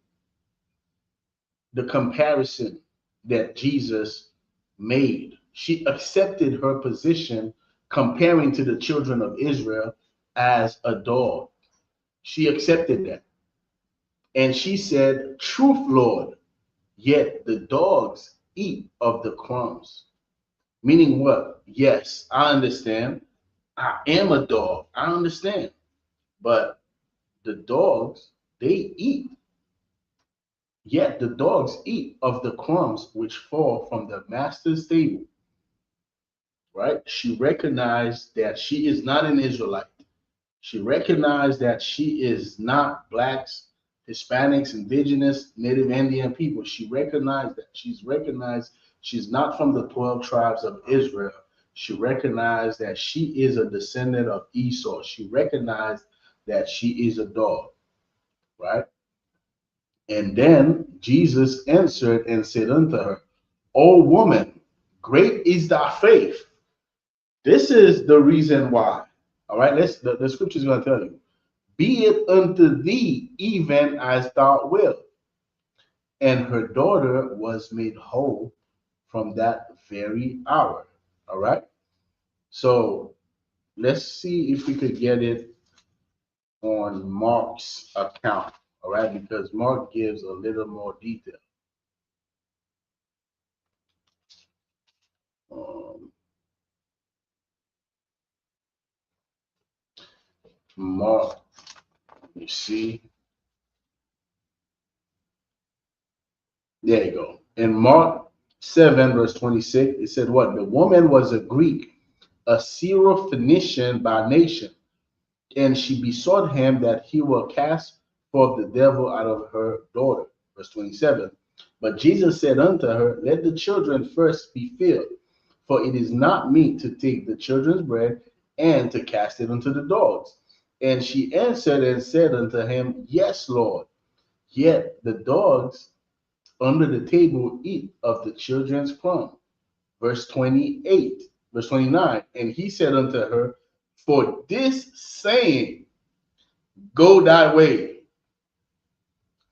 the comparison that Jesus made. She accepted her position comparing to the children of Israel as a dog. She accepted that. And she said, truth, Lord, yet the dogs eat of the crumbs. Meaning what? Yes, I understand. I am a dog. I understand. But the dogs, they eat. Yet the dogs eat of the crumbs which fall from the master's table. Right? She recognized that she is not an Israelite. She recognized that she is not blacks, Hispanics, indigenous, native Indian people. She recognized that. She's not from the 12 tribes of Israel. She recognized that she is a descendant of Esau. She recognized that she is a dog, right? And then Jesus answered and said unto her, O woman, great is thy faith. This is the reason why. All right, the scripture is going to tell you. Be it unto thee even as thou wilt. And her daughter was made whole from that very hour. All right. So let's see if we could get it on Mark's account. All right, because Mark gives a little more detail. Mark, you see. There you go. In Mark 7, verse 26, it said what? The woman was a Greek, a Syrophoenician by nation, and she besought him that he will cast forth the devil out of her daughter. Verse 27. But Jesus said unto her, let the children first be filled, for it is not meet to take the children's bread and to cast it unto the dogs. And she answered and said unto him, Yes, Lord, yet the dogs under the table eat of the children's crumb. Verse 28, verse 29. And he said unto her, for this saying, go thy way.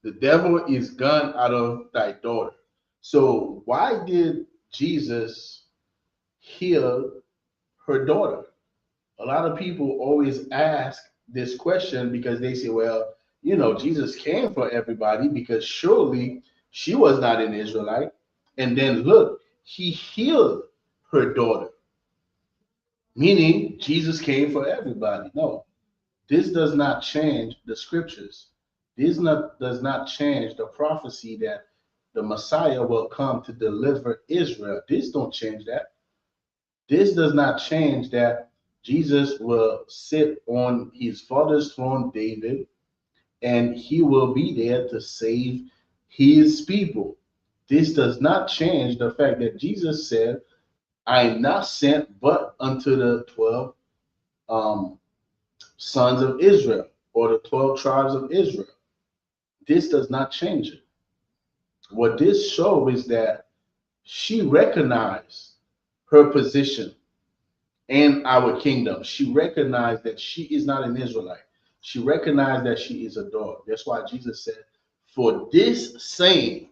The devil is gone out of thy daughter. So why did Jesus heal her daughter? A lot of people always ask this question because they say, well, you know, Jesus came for everybody because surely she was not an Israelite. And then look, he healed her daughter, meaning Jesus came for everybody. No, this does not change the scriptures. This does not change the prophecy that the Messiah will come to deliver Israel. This don't change that. This does not change that Jesus will sit on his father's throne, David, and he will be there to save his people. This does not change the fact that Jesus said, I am not sent but unto the 12 sons of Israel, or the 12 tribes of Israel. This does not change it. What this shows is that she recognized her position in our kingdom. She recognized that she is not an Israelite. She recognized that she is a dog. That's why Jesus said, for this saying,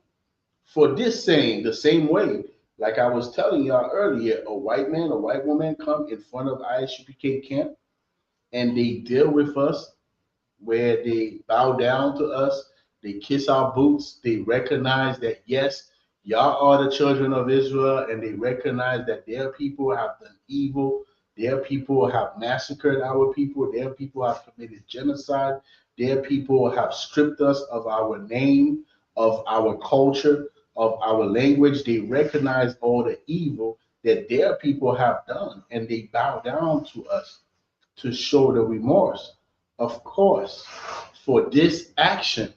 the same way, like I was telling y'all earlier, a white man, a white woman come in front of ISUPK camp and they deal with us where they bow down to us, they kiss our boots, they recognize that yes, y'all are the children of Israel, and they recognize that their people have done evil, their people have massacred our people, their people have committed genocide, their people have stripped us of our name, of our culture, of our language. They recognize all the evil that their people have done, and they bow down to us to show the remorse. Of course, for this action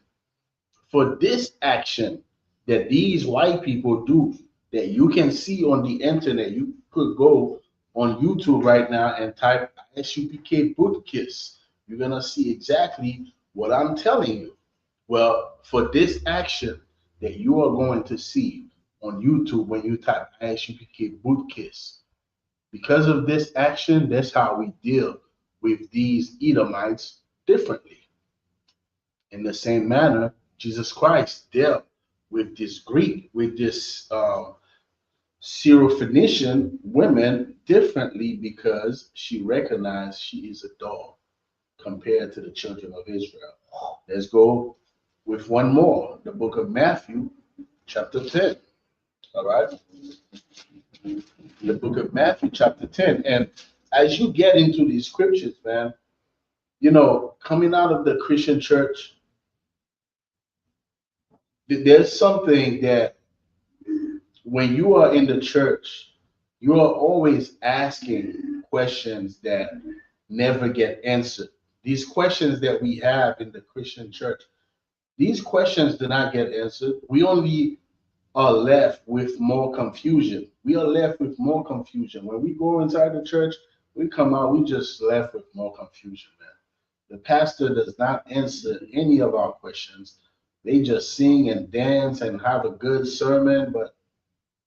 that these white people do, that you can see on the internet, you could go on YouTube right now and type ISUPK boot kiss. You're gonna see exactly what I'm telling you. Well, for this action that you are going to see on YouTube when you type ISUPK boot kiss, because of this action, that's how we deal with these Edomites differently. In the same manner, Jesus Christ dealt with this Greek, with this Syrophoenician woman differently because she recognized she is a dog compared to the children of Israel. Let's go with one more, the book of Matthew, chapter 10. All right? The book of Matthew, chapter 10. And as you get into these scriptures, man, you know, coming out of the Christian church, there's something that when you are in the church, you are always asking questions that never get answered. These questions that we have in the Christian church, these questions do not get answered. We only are left with more confusion. We are left with more confusion. When we go inside the church, we come out, we just left with more confusion, man. The pastor does not answer any of our questions. They just sing and dance and have a good sermon, but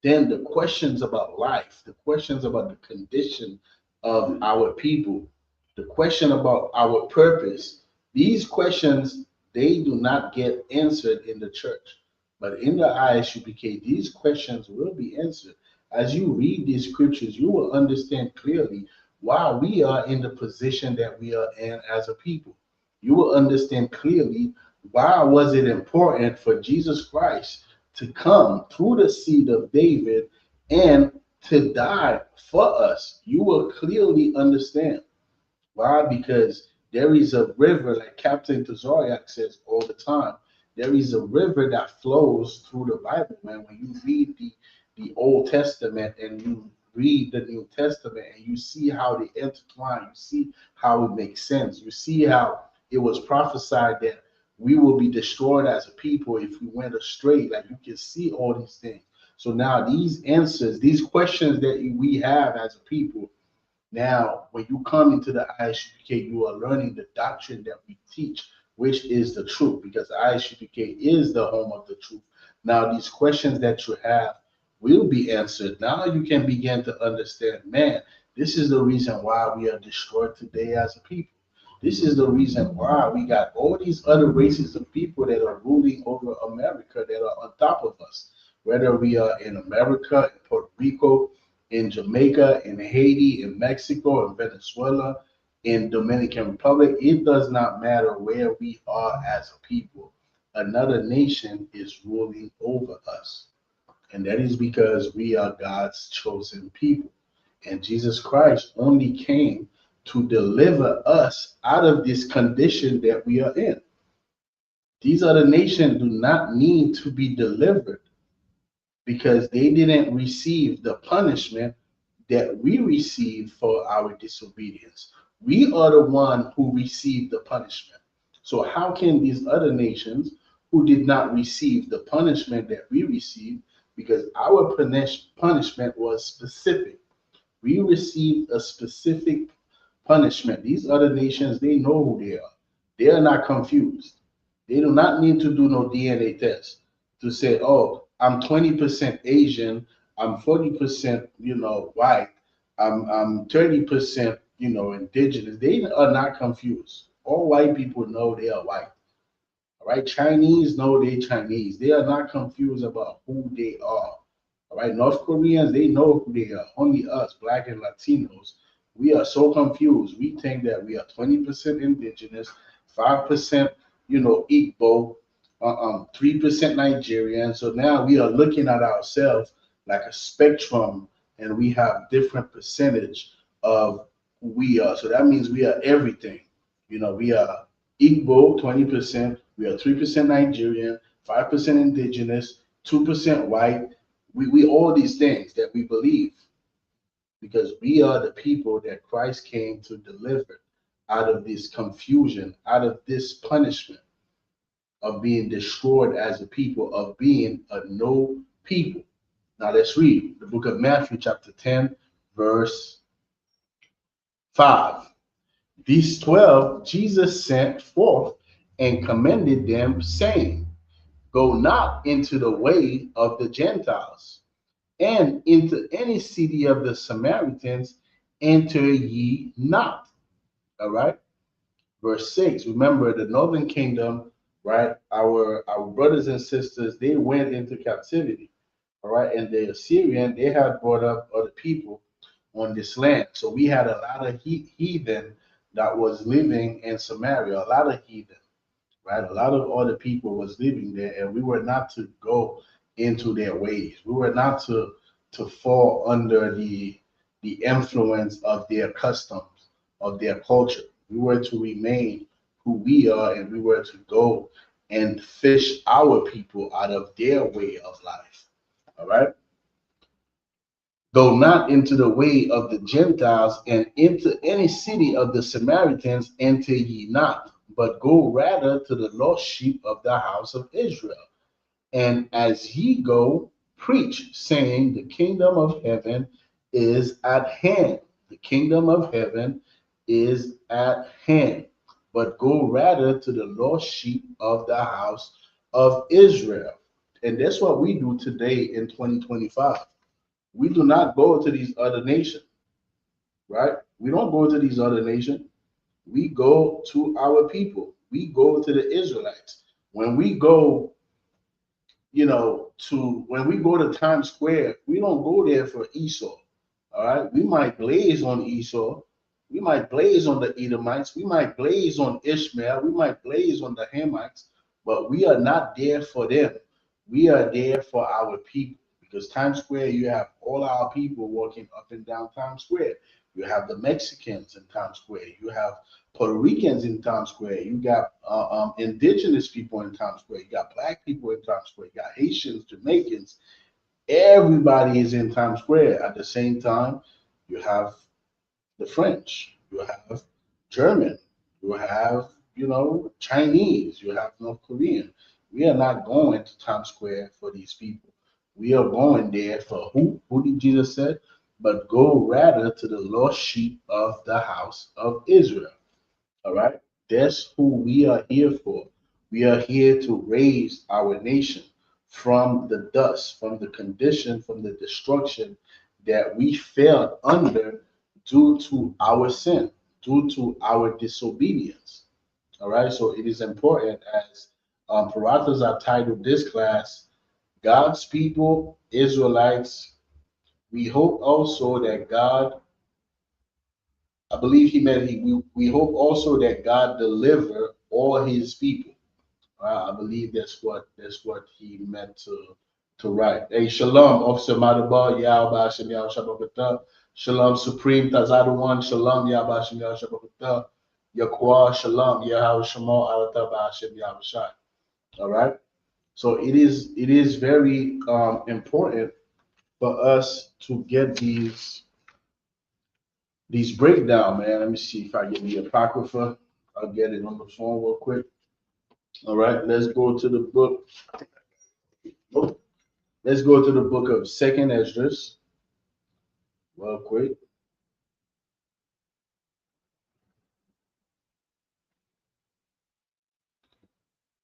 then the questions about life, the questions about the condition of our people, the question about our purpose, these questions, they do not get answered in the church. But in the ISUPK, these questions will be answered. As you read these scriptures, you will understand clearly why we are in the position that we are in as a people. You will understand clearly why was it important for Jesus Christ to come through the seed of David and to die for us. You will clearly understand. Why? Because there is a river, like Captain Tazariak says all the time, there is a river that flows through the Bible, man. When you read the Old Testament and you read the New Testament and you see how they intertwine, you see how it makes sense, you see how it was prophesied that we will be destroyed as a people if we went astray. Like, you can see all these things. So now these answers, these questions that we have as a people, now when you come into the ISUPK, you are learning the doctrine that we teach, which is the truth, because ISUPK is the home of the truth. Now these questions that you have will be answered. Now you can begin to understand, man, this is the reason why we are destroyed today as a people. This is the reason why we got all these other races of people that are ruling over America that are on top of us. Whether we are in America, in Puerto Rico, in Jamaica, in Haiti, in Mexico, in Venezuela, in Dominican Republic, it does not matter where we are as a people. Another nation is ruling over us. And that is because we are God's chosen people. And Jesus Christ only came to deliver us out of this condition that we are in. These other nations do not need to be delivered because they didn't receive the punishment that we received for our disobedience. We are the one who received the punishment. So how can these other nations who did not receive the punishment that we received, because our punishment was specific. We received a specific punishment. These other nations, they know who they are. They are not confused. They do not need to do no DNA test to say, oh, I'm 20% Asian, I'm 40%, white, I'm 30%, indigenous. They are not confused. All white people know they are white. All right, Chinese know they're Chinese. They are not confused about who they are. All right, North Koreans, they know who they are. Only us, Black and Latinos, we are so confused. We think that we are 20% indigenous, 5%, Igbo, 3% Nigerian. So now we are looking at ourselves like a spectrum, and we have different percentage of who we are. So that means we are everything. We are Igbo, 20%. We are 3% Nigerian, 5% indigenous, 2% white. We all these things that we believe because we are the people that Christ came to deliver out of this confusion, out of this punishment of being destroyed as a people, of being a no people. Now let's read the book of Matthew chapter 10, verse 5. These 12 Jesus sent forth and commended them, saying, go not into the way of the Gentiles, and into any city of the Samaritans enter ye not. All right. Verse 6. Remember the northern kingdom, right? Our brothers and sisters, they went into captivity. All right. And the Assyrian, they had brought up other people on this land. So we had a lot of heathen that was living in Samaria, a lot of heathen, right? A lot of other people was living there, and we were not to go into their ways. We were not to fall under the influence of their customs, of their culture. We were to remain who we are, and we were to go and fish our people out of their way of life. All right. Go not into the way of the Gentiles, and into any city of the Samaritans enter ye not, but go rather to the lost sheep of the house of Israel. And as ye go, preach, saying, the kingdom of heaven is at hand. The kingdom of heaven is at hand. But go rather to the lost sheep of the house of Israel. And that's what we do today in 2025. We do not go to these other nations, right? We don't go to these other nations. We go to our people. We go to the Israelites. When we go, when we go to Times Square, we don't go there for Esau. All right. We might blaze on Esau. We might blaze on the Edomites. We might blaze on Ishmael. We might blaze on the Hamites, but we are not there for them. We are there for our people. Because Times Square, you have all our people walking up and down Times Square. You have the Mexicans in Times Square. You have Puerto Ricans in Times Square. You got indigenous people in Times Square. You got black people in Times Square. You got Haitians, Jamaicans. Everybody is in Times Square. At the same time, you have the French. You have German. You have, Chinese. You have North Korean. We are not going to Times Square for these people. We are going there for who? Who did Jesus say? But go rather to the lost sheep of the house of Israel. All right? That's who we are here for. We are here to raise our nation from the dust, from the condition, from the destruction that we fell under due to our sin, due to our disobedience. All right? So it is important, as Parathas are titled this class, God's people, Israelites. We hope also that God, I believe he meant we hope also that God deliver all his people. I believe that's what he meant to write. Hey, shalom, Officer Madaba, Yahweh Hashem Yahweh Shabbat. Shalom, Supreme Tazadawan, Shalom, Yahweh Hashem Yahweh Shabbat. Yahweh Shalom, Yahweh Shemo, Alataba Hashem Yahweh Shai. All right. So it is very important for us to get these breakdown, man. Let me see if I get the Apocrypha. I'll get it on the phone real quick. All right, let's go to the book. Let's go to the book of 2nd Esdras real quick.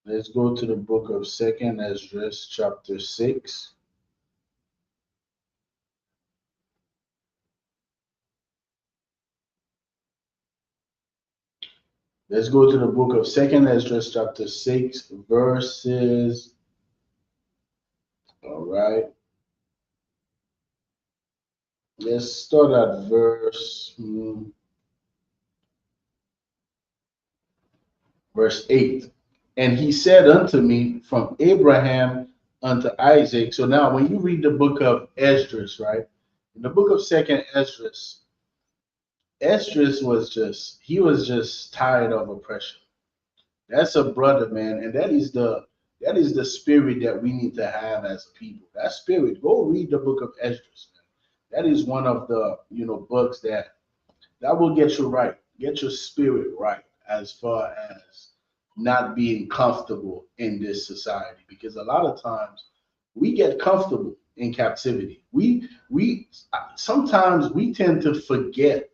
Let's go to the book of 2nd Esdras, chapter 6. Let's go to the book of 2nd Esdras, chapter 6, verses. All right. Let's start at verse 8. And he said unto me, from Abraham unto Isaac. So now when you read the book of Esdras, right? In the book of 2nd Esdras, Esdras was just tired of oppression. That's a brother, man, and that is the spirit that we need to have as a people. That spirit. Go read the book of Esdras, man. That is one of the books that will get you right, get your spirit right, as far as not being comfortable in this society. Because a lot of times we get comfortable in captivity. We sometimes we tend to forget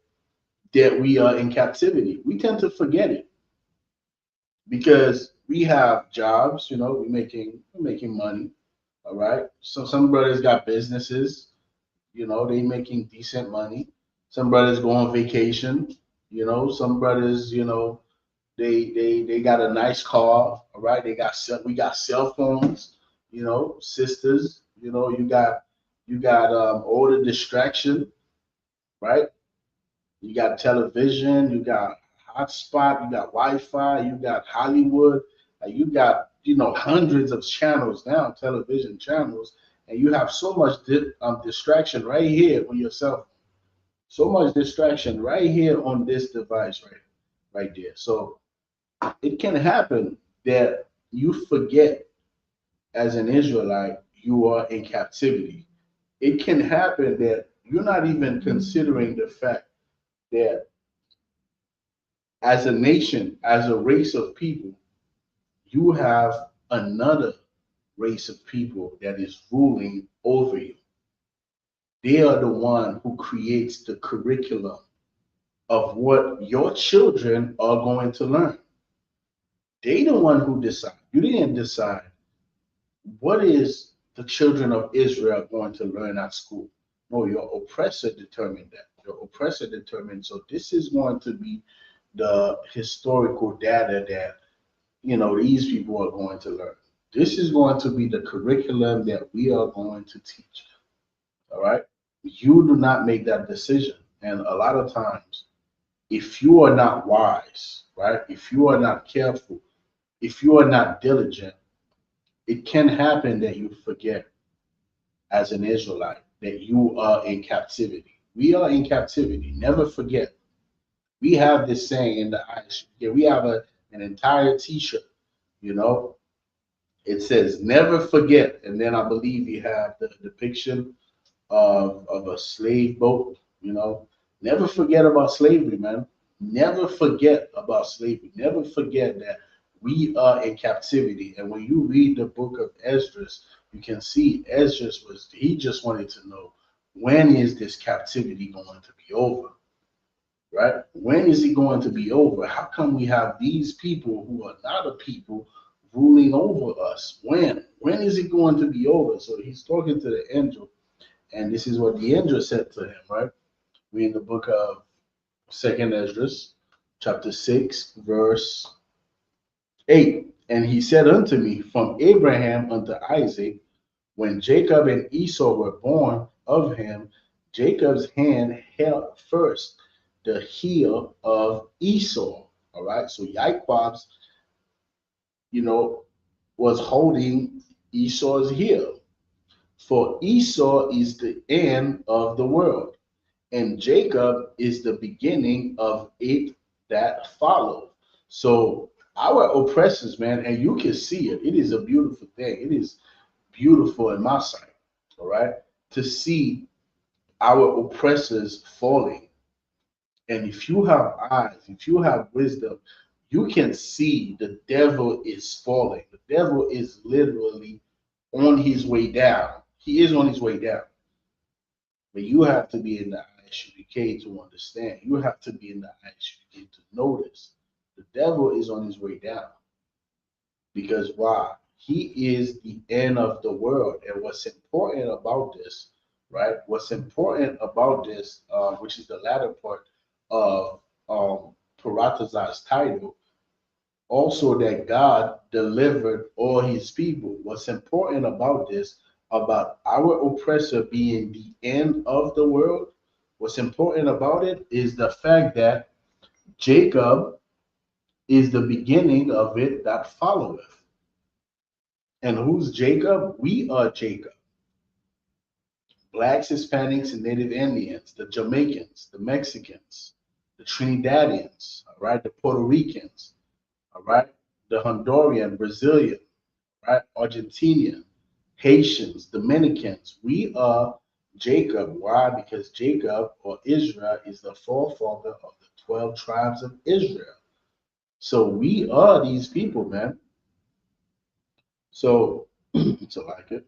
that we are in captivity. We tend to forget it because we have jobs, we're making money. All right. So some brothers got businesses, they making decent money. Some brothers go on vacation, some brothers, they got a nice car. All right. We got cell phones, sisters, you got all the distraction, right? You got television, you got hotspot, you got Wi-Fi, you got Hollywood, you got hundreds of channels now, television channels, and you have so much distraction right here on your cell phone. So much distraction right here on this device, right there. So it can happen that you forget, as an Israelite, you are in captivity. It can happen that you're not even considering the fact that as a nation, as a race of people, you have another race of people that is ruling over you. They are the one who creates the curriculum of what your children are going to learn. They the one who decide. You didn't decide what is the children of Israel going to learn at school? No, your oppressor determined that. Your oppressor determined. So this is going to be the historical data that, you know, these people are going to learn. This is going to be the curriculum that we are going to teach. All right. You do not make that decision. And a lot of times, if you are not wise, right? If you are not careful, if you are not diligent, it can happen that you forget as an Israelite that you are in captivity. We are in captivity. Never forget. We have this saying in the ISUPK. We have an entire T-shirt. You know, it says "Never forget," and then I believe you have the depiction of a slave boat. You know, never forget about slavery, man. Never forget about slavery. Never forget that we are in captivity. And when you read the book of Esdras, you can see Esdras he just wanted to know, when is this captivity going to be over? Right? When is it going to be over? How come we have these people who are not a people ruling over us? When? When is it going to be over? So he's talking to the angel, and this is what the angel said to him, right? We in the book of 2nd Esdras, chapter 6, verse 8. And he said unto me, from Abraham unto Isaac, when Jacob and Esau were born of him, Jacob's hand held first the heel of Esau. All right. So Jacob's, you know, was holding Esau's heel. For Esau is the end of the world, and Jacob is the beginning of it that followed. So our oppressors, man, and you can see it. It is a beautiful thing. It is beautiful in my sight. All right. To see our oppressors falling. And if you have eyes, if you have wisdom, you can see the devil is falling. The devil is literally on his way down. He is on his way down. But you have to be in the ISUPK to understand. You have to be in the ISUPK to notice. The devil is on his way down. Because why? He is the end of the world. And what's important about this, right? What's important about this, which is the latter part of Paratazar's title, also that God delivered all his people. What's important about this, about our oppressor being the end of the world, what's important about it is the fact that Jacob is the beginning of it that followeth. And who's Jacob? We are Jacob. Blacks, Hispanics, and Native Indians, the Jamaicans, the Mexicans, the Trinidadians, all right, the Puerto Ricans, all right, the Honduran, Brazilian, right, Argentinian, Haitians, Dominicans. We are Jacob. Why? Because Jacob, or Israel, is the forefather of the 12 tribes of Israel. So we are these people, man. So, so like it.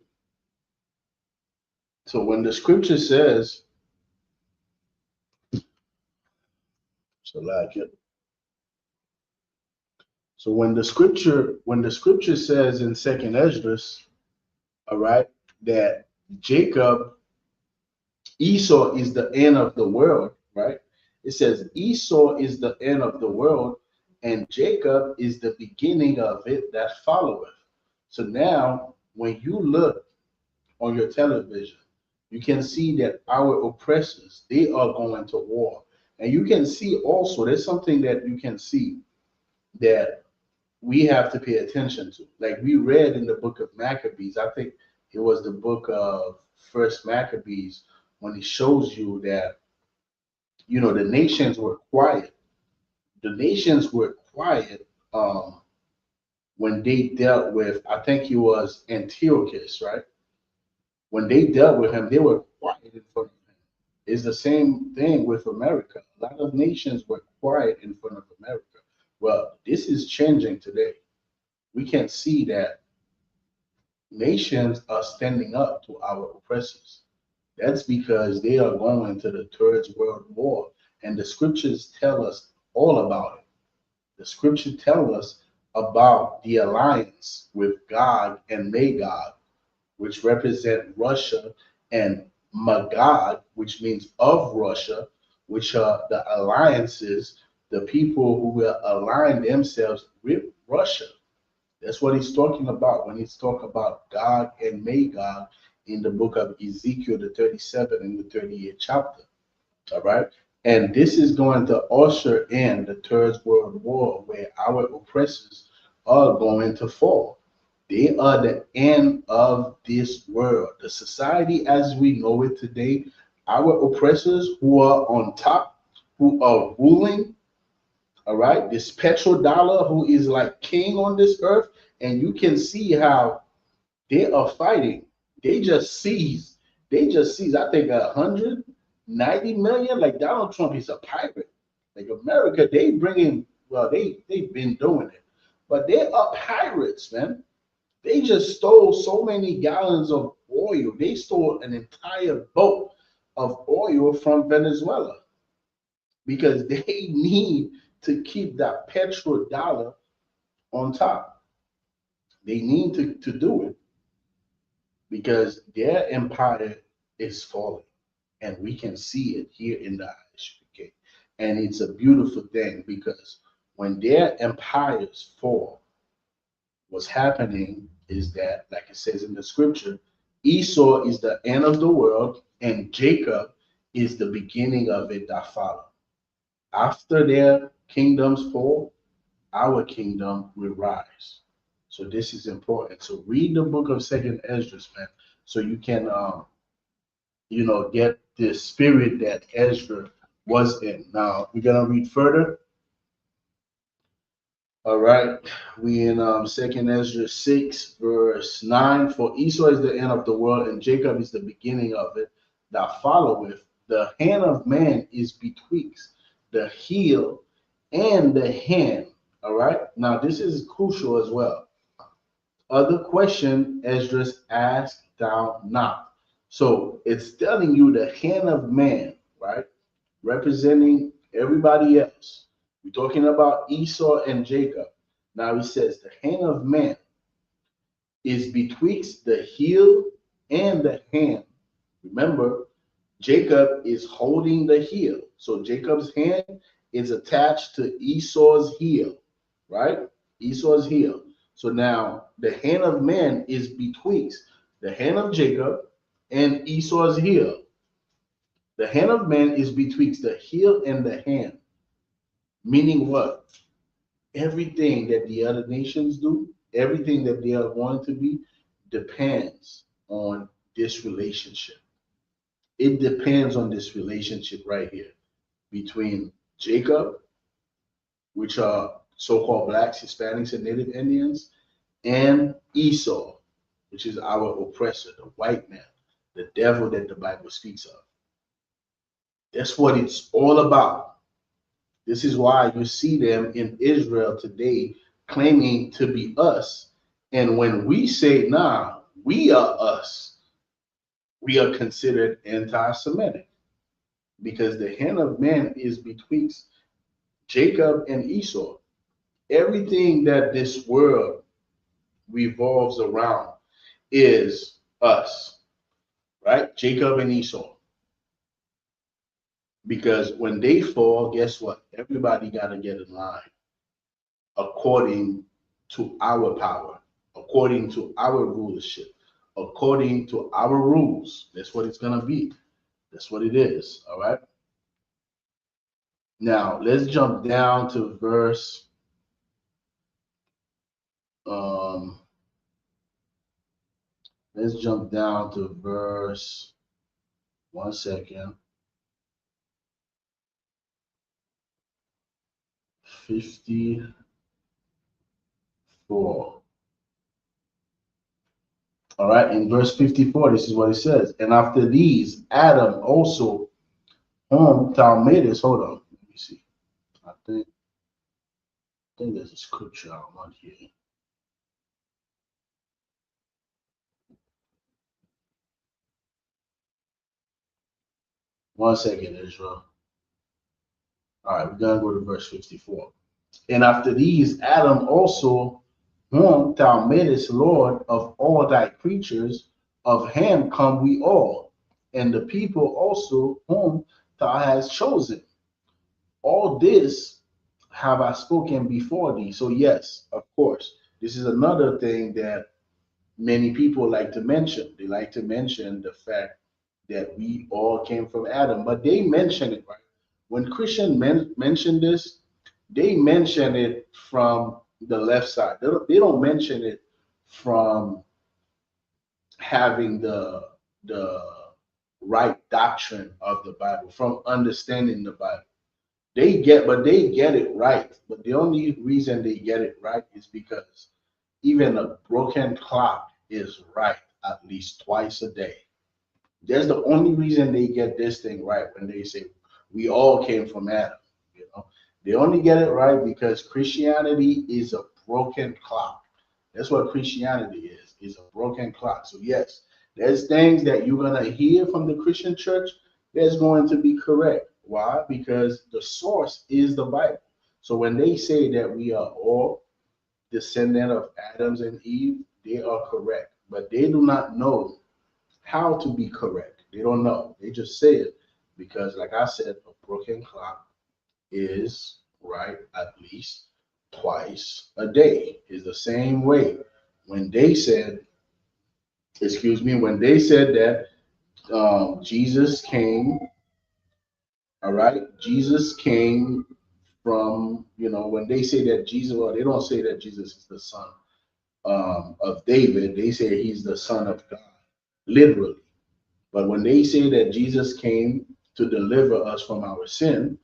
So when the scripture says, so like it. So when the scripture says in 2nd Esdras, all right, that Jacob, Esau is the end of the world, right? It says Esau is the end of the world, and Jacob is the beginning of it that followeth. So now, when you look on your television, you can see that our oppressors, they are going to war. And you can see also, there's something that you can see that we have to pay attention to. Like we read in the book of Maccabees, I think it was the book of First Maccabees, when it shows you that, you know, the nations were quiet. The nations were quiet when they dealt with, I think it was Antiochus, right? When they dealt with him, they were quiet in front of him. It's the same thing with America. A lot of nations were quiet in front of America. Well, this is changing today. We can see that nations are standing up to our oppressors. That's because they are going to the Third World War. And the scriptures tell us all about it. The scripture tell us about the alliance with Gog and Magog, which represent Russia, and Magog, which means of Russia, which are the alliances, the people who will align themselves with Russia. That's what he's talking about when he's talking about Gog and Magog in the book of Ezekiel, the 37 and the 38th chapter. All right. And this is going to usher in the Third World War, where our oppressors are going to fall. They are the end of this world. The society as we know it today, our oppressors who are on top, who are ruling, all right, this petrodollar who is like king on this earth, and you can see how they are fighting. They just seized, I think 190 million. Like Donald Trump is a pirate. Like America, they bring in, well, they've been doing it, but they are pirates, man. They just stole so many gallons of oil. They stole an entire boat of oil from Venezuela because they need to keep that petrodollar on top. They need to do it because their empire is falling, and we can see it here in the ISUPK. And it's a beautiful thing because when their empires fall, what's happening is that, like it says in the scripture, Esau is the end of the world, and Jacob is the beginning of it that follow. After their kingdoms fall, our kingdom will rise. So this is important. So read the book of Second Esdras, man, so you can get the spirit that Ezra was in. Now we're gonna read further. All right, we in Second Ezra 6, verse 9. For Esau is the end of the world, and Jacob is the beginning of it that followeth. The hand of man is betwixt the heel and the hand. All right, now this is crucial as well. Other question Esdras asked thou not. So it's telling you the hand of man, right? Representing everybody else. We're talking about Esau and Jacob. Now he says the hand of man is betwixt the heel and the hand. Remember, Jacob is holding the heel. So Jacob's hand is attached to Esau's heel, right? Esau's heel. So now the hand of man is betwixt the hand of Jacob and Esau's heel. The hand of man is betwixt the heel and the hand. Meaning what? Everything that the other nations do, everything that they are going to be, depends on this relationship. It depends on this relationship right here between Jacob, which are so-called blacks, Hispanics, and Native Indians, and Esau, which is our oppressor, the white man, the devil that the Bible speaks of. That's what it's all about. This is why you see them in Israel today claiming to be us. And when we say, nah, we are us, we are considered anti-Semitic because the hand of man is betwixt Jacob and Esau. Everything that this world revolves around is us, right? Jacob and Esau. Because when they fall, guess what? Everybody got to get in line according to our power, according to our rulership, according to our rules. That's what it's going to be. That's what it is. All right. Now, let's jump down to verse. Let's jump down to verse. 1 second. 54. All right, in verse 54, this is what it says. And after these, Adam also whom thou madest. Hold on, let me see. I think there's a scripture I want here. One second, Israel. All right, we're gonna go to verse 54. And after these, Adam also, whom thou madest Lord of all thy creatures, of him come we all, and the people also whom thou hast chosen. All this have I spoken before thee. So, yes, of course, this is another thing that many people like to mention. They like to mention the fact that we all came from Adam, but they mention it, right? When Christian mention this, they mention it from the left side. They don't mention it from having the right doctrine of the Bible, from understanding the Bible. They get it right. But the only reason they get it right is because even a broken clock is right at least twice a day. That's the only reason they get this thing right when they say we all came from Adam. You know, they only get it right because Christianity is a broken clock. That's what Christianity is a broken clock. So yes, there's things that you're gonna hear from the Christian church that's going to be correct. Why? Because the source is the Bible. So when they say that we are all descendant of Adams and Eve, they are correct. But they do not know how to be correct. They don't know. They just say it because, like I said, a broken clock is right at least twice a day. Is the same way when they said, when they said that Jesus came, all right, Jesus came from, when they say that Jesus, well, they don't say that Jesus is the son of David. They say he's the son of God, literally. But when they say that Jesus came to deliver us from our sin,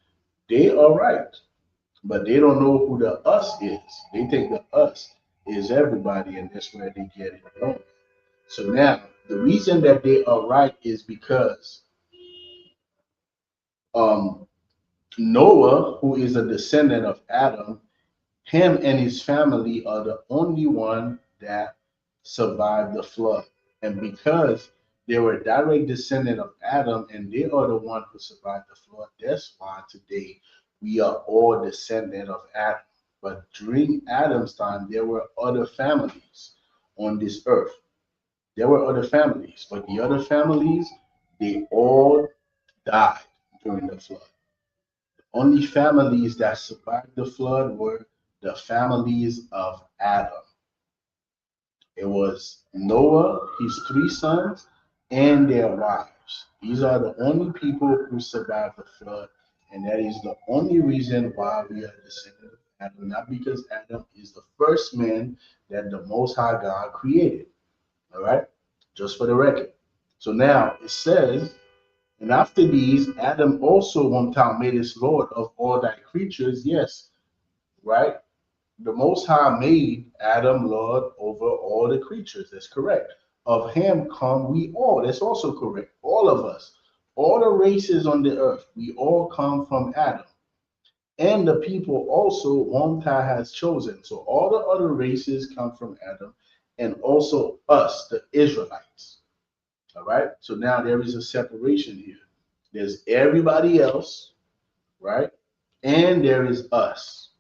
they are right. But they don't know who the us is. They think the us is everybody, and that's where they get it wrong. So now, the reason that they are right is because Noah, who is a descendant of Adam, him and his family are the only one that survived the flood. And because they were a direct descendant of Adam and they are the one who survived the flood, that's why today we are all descendant of Adam. But during Adam's time, there were other families on this earth. There were other families, but the other families, they all died during the flood. Only families that survived the flood were the families of Adam. It was Noah, his three sons, and their wives. These are the only people who survived the flood, and that is the only reason why we are descendants of Adam, not because Adam is the first man that the Most High God created. All right? Just for the record. So now it says, and after these, Adam also one time made us Lord of all thy creatures. Yes, right? The Most High made Adam Lord over all the creatures. That's correct. Of him come we all. That's also correct. All of us, all the races on the earth, we all come from Adam. And the people also whom Thou has chosen. So all the other races come from Adam, and also us, the Israelites. All right. So now there is a separation here. There's everybody else, right? And there is us.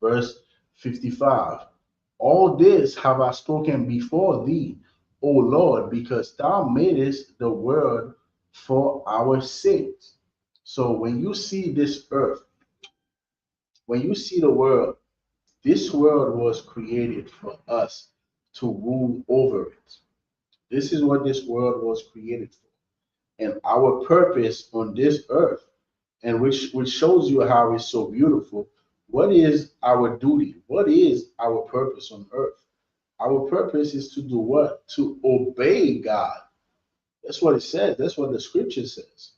Verse 55. All this have I spoken before thee, O Lord, because thou madest the world for our sakes. So when you see this earth, when you see the world, this world was created for us to rule over it. This is what this world was created for. And our purpose on this earth, and which shows you how it's so beautiful. What is our duty? What is our purpose on earth? Our purpose is to do what? To obey God. That's what it says. That's what the scripture says.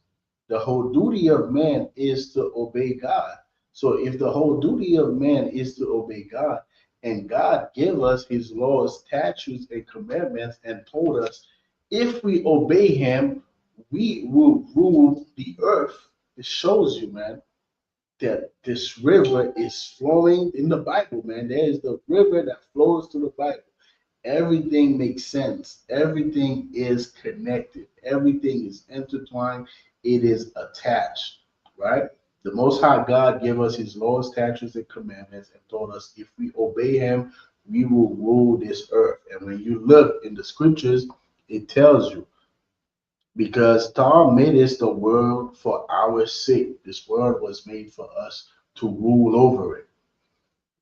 The whole duty of man is to obey God. So if the whole duty of man is to obey God, and God gave us his laws, statutes, and commandments, and told us if we obey him, we will rule the earth. It shows you, man, that this river is flowing in the Bible, man. There is the river that flows through the Bible. Everything makes sense. Everything is connected. Everything is intertwined. It is attached, right? The Most High God gave us his laws, statutes, and commandments and told us if we obey him, we will rule this earth. And when you look in the scriptures, it tells you, because God made us the world for our sake. This world was made for us to rule over it.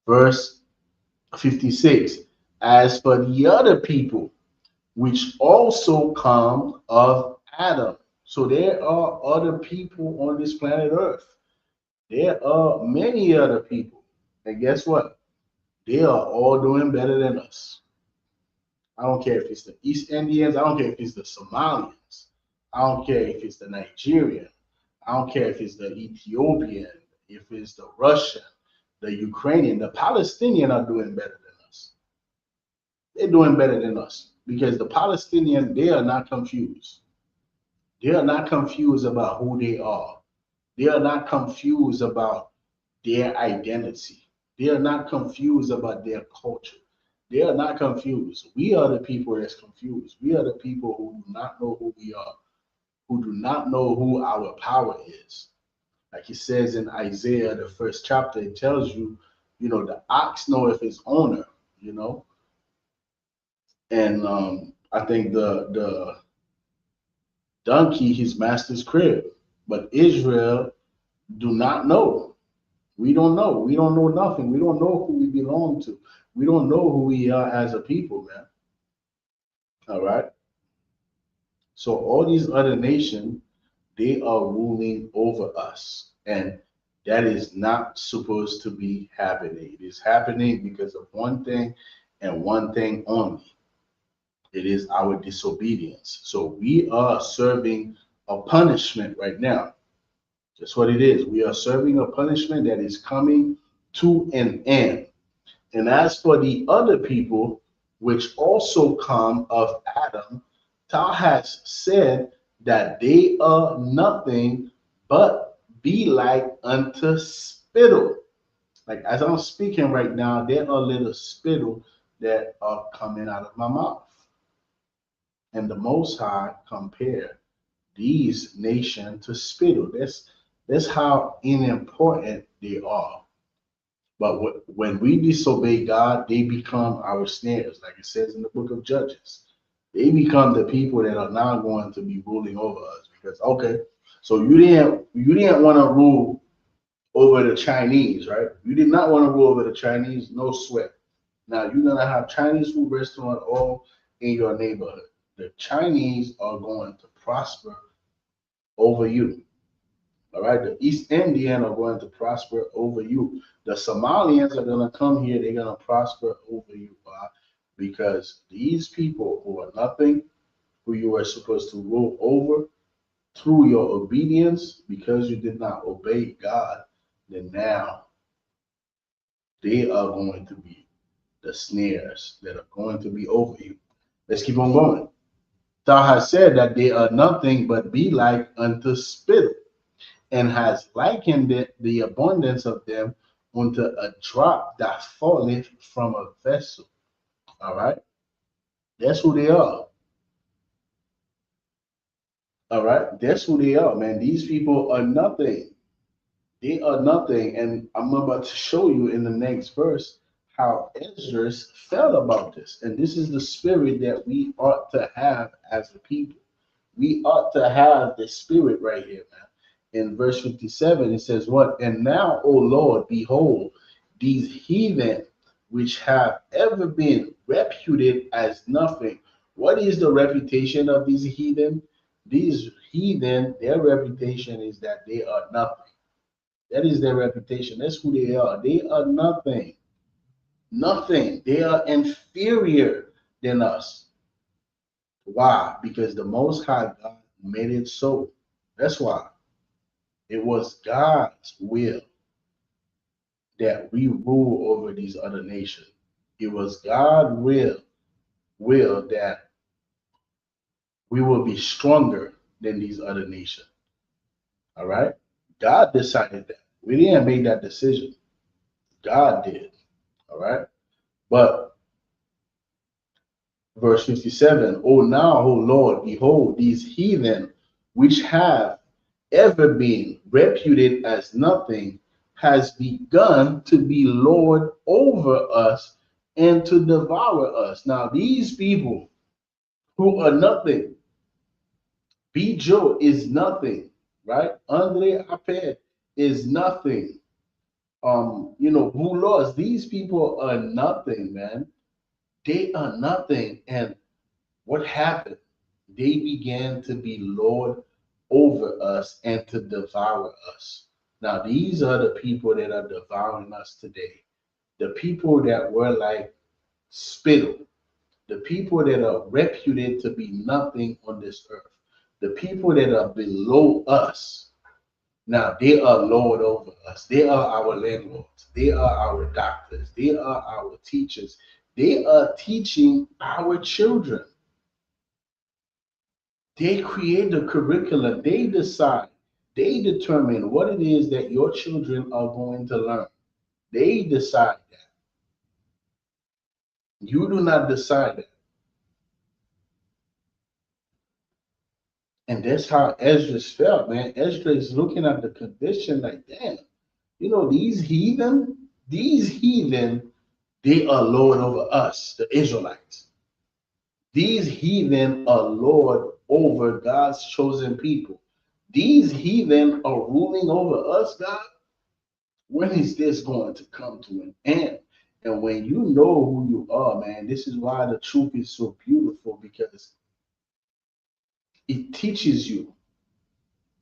Verse 56, as for the other people, which also come of Adam. So there are other people on this planet Earth. There are many other people. And guess what? They are all doing better than us. I don't care if it's the East Indians. I don't care if it's the Somalians. I don't care if it's the Nigerian. I don't care if it's the Ethiopian, if it's the Russian, the Ukrainian. The Palestinian are doing better than us. They're doing better than us because the Palestinians, they are not confused. They are not confused about who they are. They are not confused about their identity. They are not confused about their culture. They are not confused. We are the people that's confused. We are the people who do not know who we are, who do not know who our power is. Like it says in Isaiah, the 1st chapter, it tells you, the ox knoweth its owner, and I think the donkey his master's crib. But Israel do not know. We don't know. We don't know nothing. We don't know who we belong to. We don't know who we are as a people, man. All right. So all these other nations, they are ruling over us. And that is not supposed to be happening. It is happening because of one thing and one thing only. It is our disobedience. So we are serving a punishment right now. That's what it is. We are serving a punishment that is coming to an end. And as for the other people, which also come of Adam, thou hast said that they are nothing but be like unto spittle. Like as I'm speaking right now, there are little spittle that are coming out of my mouth. And the Most High compare these nations to spittle. That's how unimportant they are. But when we disobey God, they become our snares, like it says in the book of Judges. They become the people that are now going to be ruling over us. Because okay, so you didn't want to rule over the Chinese, right? You did not want to rule over the Chinese, no sweat. Now you're gonna have Chinese food restaurant all in your neighborhood. The Chinese are going to prosper over you. All right, the East Indian are going to prosper over you. The Somalians are going to come here. They're going to prosper over you. Because these people who are nothing, who you are supposed to rule over through your obedience, because you did not obey God, then now they are going to be the snares that are going to be over you. Let's keep on going. Thou hast said that they are nothing but be like unto spittle, and has likened the abundance of them unto a drop that falleth from a vessel. All right? That's who they are. All right? That's who they are, man. These people are nothing. They are nothing. And I'm about to show you in the next verse how Ezra felt about this. And this is the spirit that we ought to have as a people. We ought to have the spirit right here, man. In verse 57, it says, what? And now, O Lord, behold, these heathen which have ever been reputed as nothing. What is the reputation of these heathen? These heathen, their reputation is that they are nothing. That is their reputation. That's who they are. They are nothing. Nothing. They are inferior than us. Why? Because the Most High God made it so. That's why. It was God's will that we rule over these other nations. It was God's will that we will be stronger than these other nations. All right? God decided that. We didn't make that decision. God did. All right? But verse 57, O now, O Lord, behold, these heathen which have ever been reputed as nothing, has begun to be Lord over us and to devour us. Now, these people who are nothing, Bijo is nothing, right? Andre Aped is nothing. Bulos, these people are nothing, man. They are nothing. And what happened? They began to be Lord over us and to devour us. Now, these are the people that are devouring us today. The people that were like spittle, the people that are reputed to be nothing on this earth, the people that are below us. Now, they are Lord over us. They are our landlords. They are our doctors. They are our teachers. They are teaching our children. They create the curriculum. They decide. They determine what it is that your children are going to learn. They decide that. You do not decide that. And that's how Ezra's felt, man. Ezra is looking at the condition like, damn, these heathen, they are Lord over us, the Israelites. These heathen are Lord over God's chosen people. These heathen are ruling over us, God. When is this going to come to an end? And when you know who you are, man, this is why the truth is so beautiful, because it teaches you.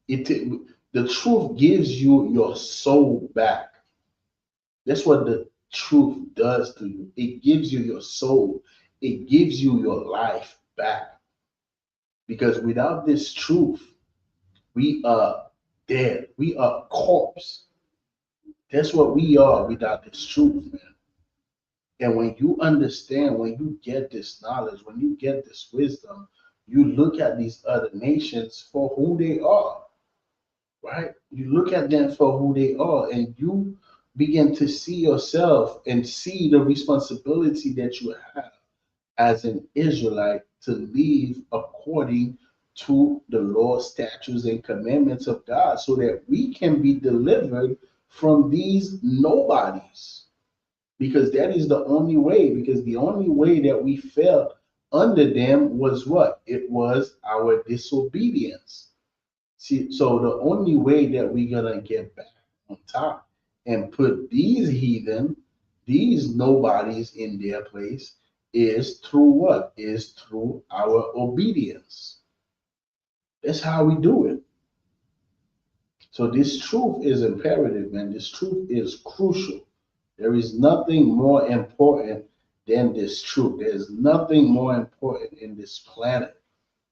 The truth gives you your soul back. That's what the truth does to you. It gives you your soul. It gives you your life back. Because without this truth, we are dead. We are corpse. That's what we are without this truth, man. And when you understand, when you get this knowledge, when you get this wisdom, you look at these other nations for who they are, right? You look at them for who they are, and you begin to see yourself and see the responsibility that you have as an Israelite to live according to the law, statutes, and commandments of God, so that we can be delivered from these nobodies. Because that is the only way, because the only way that we fell under them was what? It was our disobedience. See, so the only way that we're gonna get back on top and put these heathen, these nobodies in their place is through what? Is through our obedience. That's how we do it. So this truth is imperative, man. This truth is crucial. There is nothing more important than this truth. There is nothing more important in this planet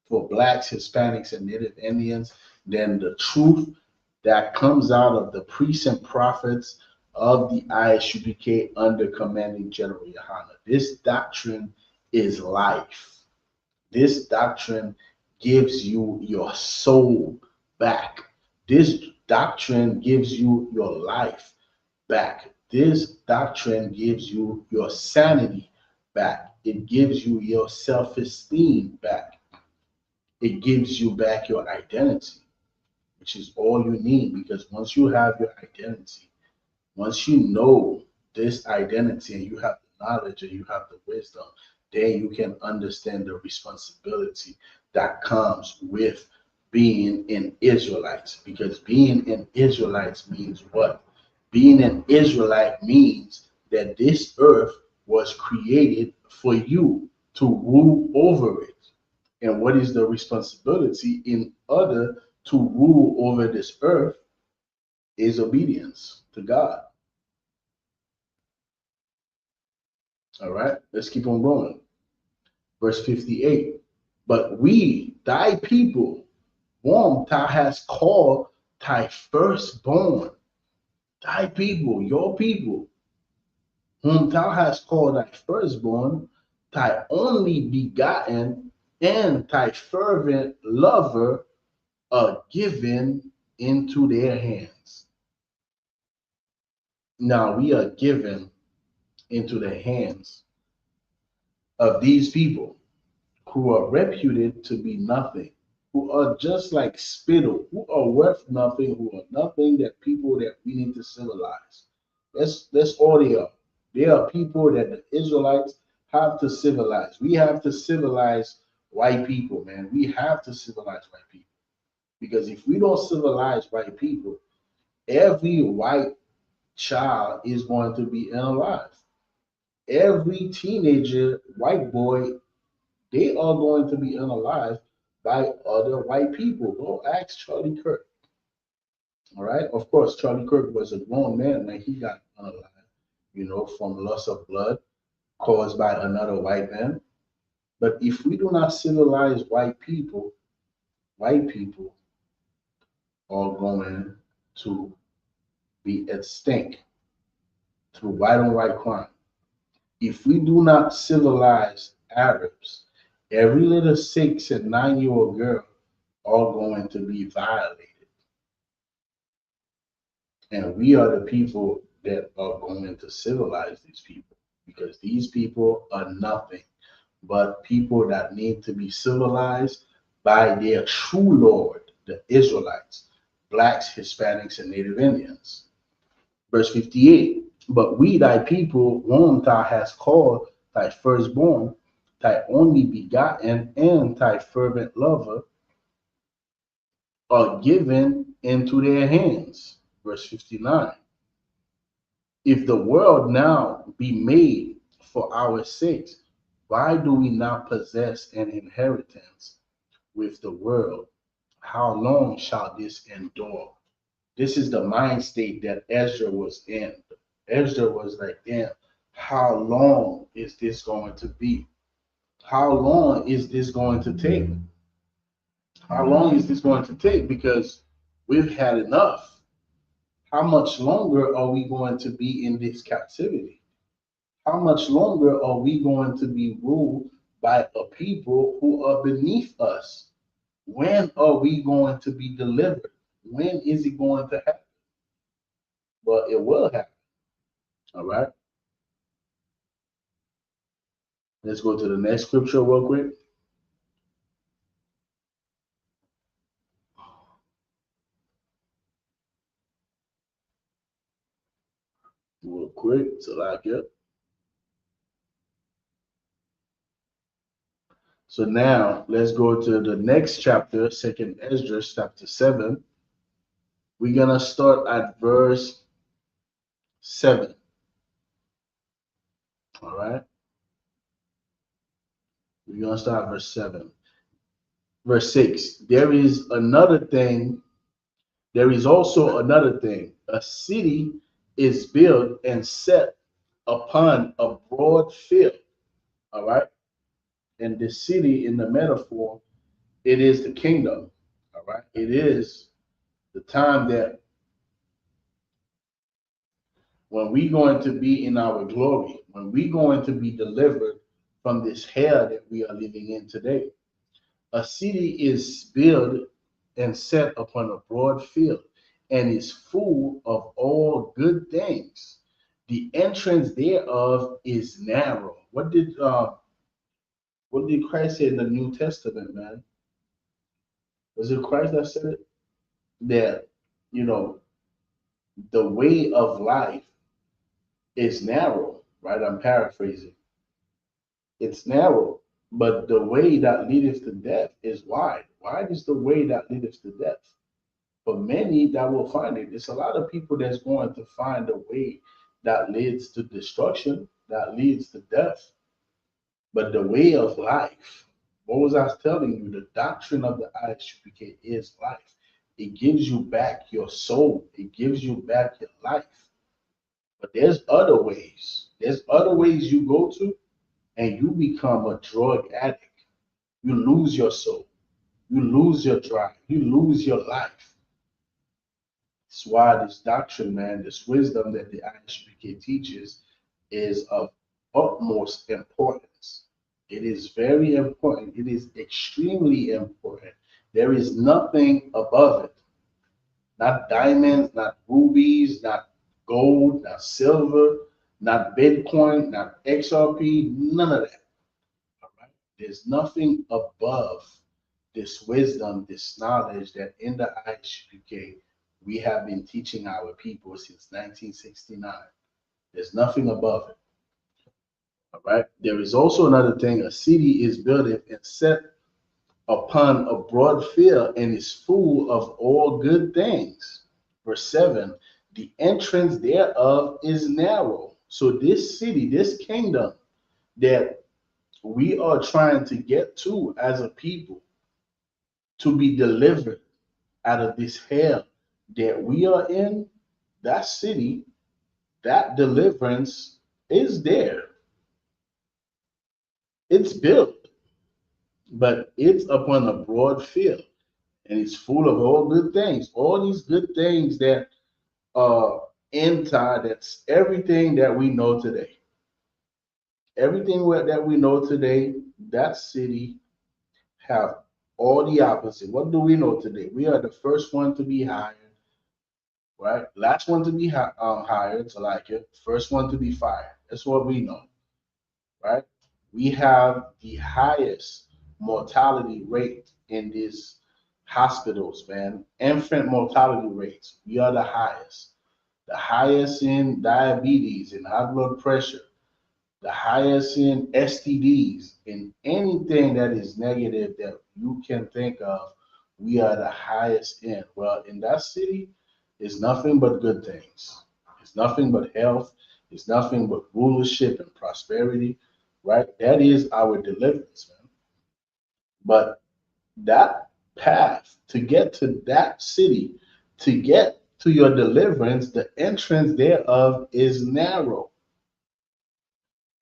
for Blacks, Hispanics, and Native Indians than the truth that comes out of the priests and prophets of the ISUPK under commanding General Yohana. This doctrine is life. This doctrine gives you your soul back. This doctrine gives you your life back. This doctrine gives you your sanity back. It gives you your self-esteem back. It gives you back your identity, which is all you need, because once you have your identity, once you know this identity and you have the knowledge and you have the wisdom, then you can understand the responsibility that comes with being an Israelite. Because being an Israelite means what? Being an Israelite means that this earth was created for you to rule over it. And what is the responsibility in order to rule over this earth is obedience to God. All right, let's keep on going. Verse 58. But we, thy people, whom thou hast called thy firstborn, thy people, your people, whom thou hast called thy firstborn, thy only begotten, and thy fervent lover, are given into their hands. Now we are given into the hands of these people who are reputed to be nothing, who are just like spittle, who are worth nothing, who are nothing, that people that we need to civilize. That's all they are. They are people that the Israelites have to civilize. We have to civilize white people, man. We have to civilize white people. Because if we don't civilize white people, every white child is going to be unalive. Every teenager, white boy, they are going to be unalive by other white people. Go ask Charlie Kirk. All right. Of course, Charlie Kirk was a grown man when he got unalive, from loss of blood caused by another white man. But if we do not civilize white people are going to be extinct through white on white crime. If we do not civilize Arabs, every little 6 and 9-year-old girl are going to be violated. And we are the people that are going to civilize these people, because these people are nothing but people that need to be civilized by their true Lord, the Israelites, blacks, Hispanics, and Native Indians. Verse 58, but we, thy people, whom thou hast called thy firstborn, thy only begotten, and thy fervent lover, are given into their hands. Verse 59, if the world now be made for our sakes, why do we not possess an inheritance with the world? How long shall this endure? This is the mind state that Ezra was in. Ezra was like, damn, how long is this going to be? How long is this going to take? How long is this going to take? Because we've had enough. How much longer are we going to be in this captivity? How much longer are we going to be ruled by a people who are beneath us? When are we going to be delivered? When is it going to happen? Well, it will happen. All right. Let's go to the next scripture real quick. Real quick, till I get. So now let's go to the next chapter, 2nd Ezra, chapter 7. We're gonna start at verse 7. All right. We're gonna start at verse 7. Verse 6. There is also another thing. A city is built and set upon a broad field. All right. And the city, in the metaphor, it is the kingdom. All right. It is the time that when we're going to be in our glory, when we're going to be delivered from this hell that we are living in today. A city is built and set upon a broad field and is full of all good things. The entrance thereof is narrow. What did Christ say in the New Testament, man? Was it Christ that said it? That, the way of life is narrow, right? I'm paraphrasing. It's narrow, but the way that leadeth to death is wide. Wide is the way that leadeth to death. For many that will find it. It's a lot of people that's going to find a way that leads to destruction, that leads to death. But the way of life, what was I telling you? The doctrine of the ISUPK is life. It gives you back your soul. It gives you back your life. But there's other ways. There's other ways you go to, and you become a drug addict. You lose your soul. You lose your drive. You lose your life. That's why this doctrine, man, this wisdom that the ISUPK teaches is of utmost importance. It is very important. It is extremely important. There is nothing above it. Not diamonds, not rubies, not gold, not silver, not Bitcoin, not XRP, none of that. All right? There's nothing above this wisdom, this knowledge that in the ISUPK we have been teaching our people since 1969. There's nothing above it. All right. There is also another thing. A city is built and set upon a broad field and is full of all good things. Verse 7, the entrance thereof is narrow. So this city, this kingdom that we are trying to get to as a people, to be delivered out of this hell that we are in, that city, that deliverance is there. It's built, but it's upon a broad field, and it's full of all good things. All these good things that are inside, that's everything that we know today. Everything that we know today, that city have all the opposite. What do we know today? We are the first one to be hired, right? Last one to be hired, so like it. First one to be fired. That's what we know, right? We have the highest mortality rate in these hospitals, man. Infant mortality rates, we are the highest in diabetes and high blood pressure, the highest in STDs, in anything that is negative that you can think of. We are the highest in. Well, in that city, it's nothing but good things. It's nothing but health. It's nothing but rulership and prosperity, right? That is our deliverance, man. But that path to get to that city, to get to your deliverance, the entrance thereof is narrow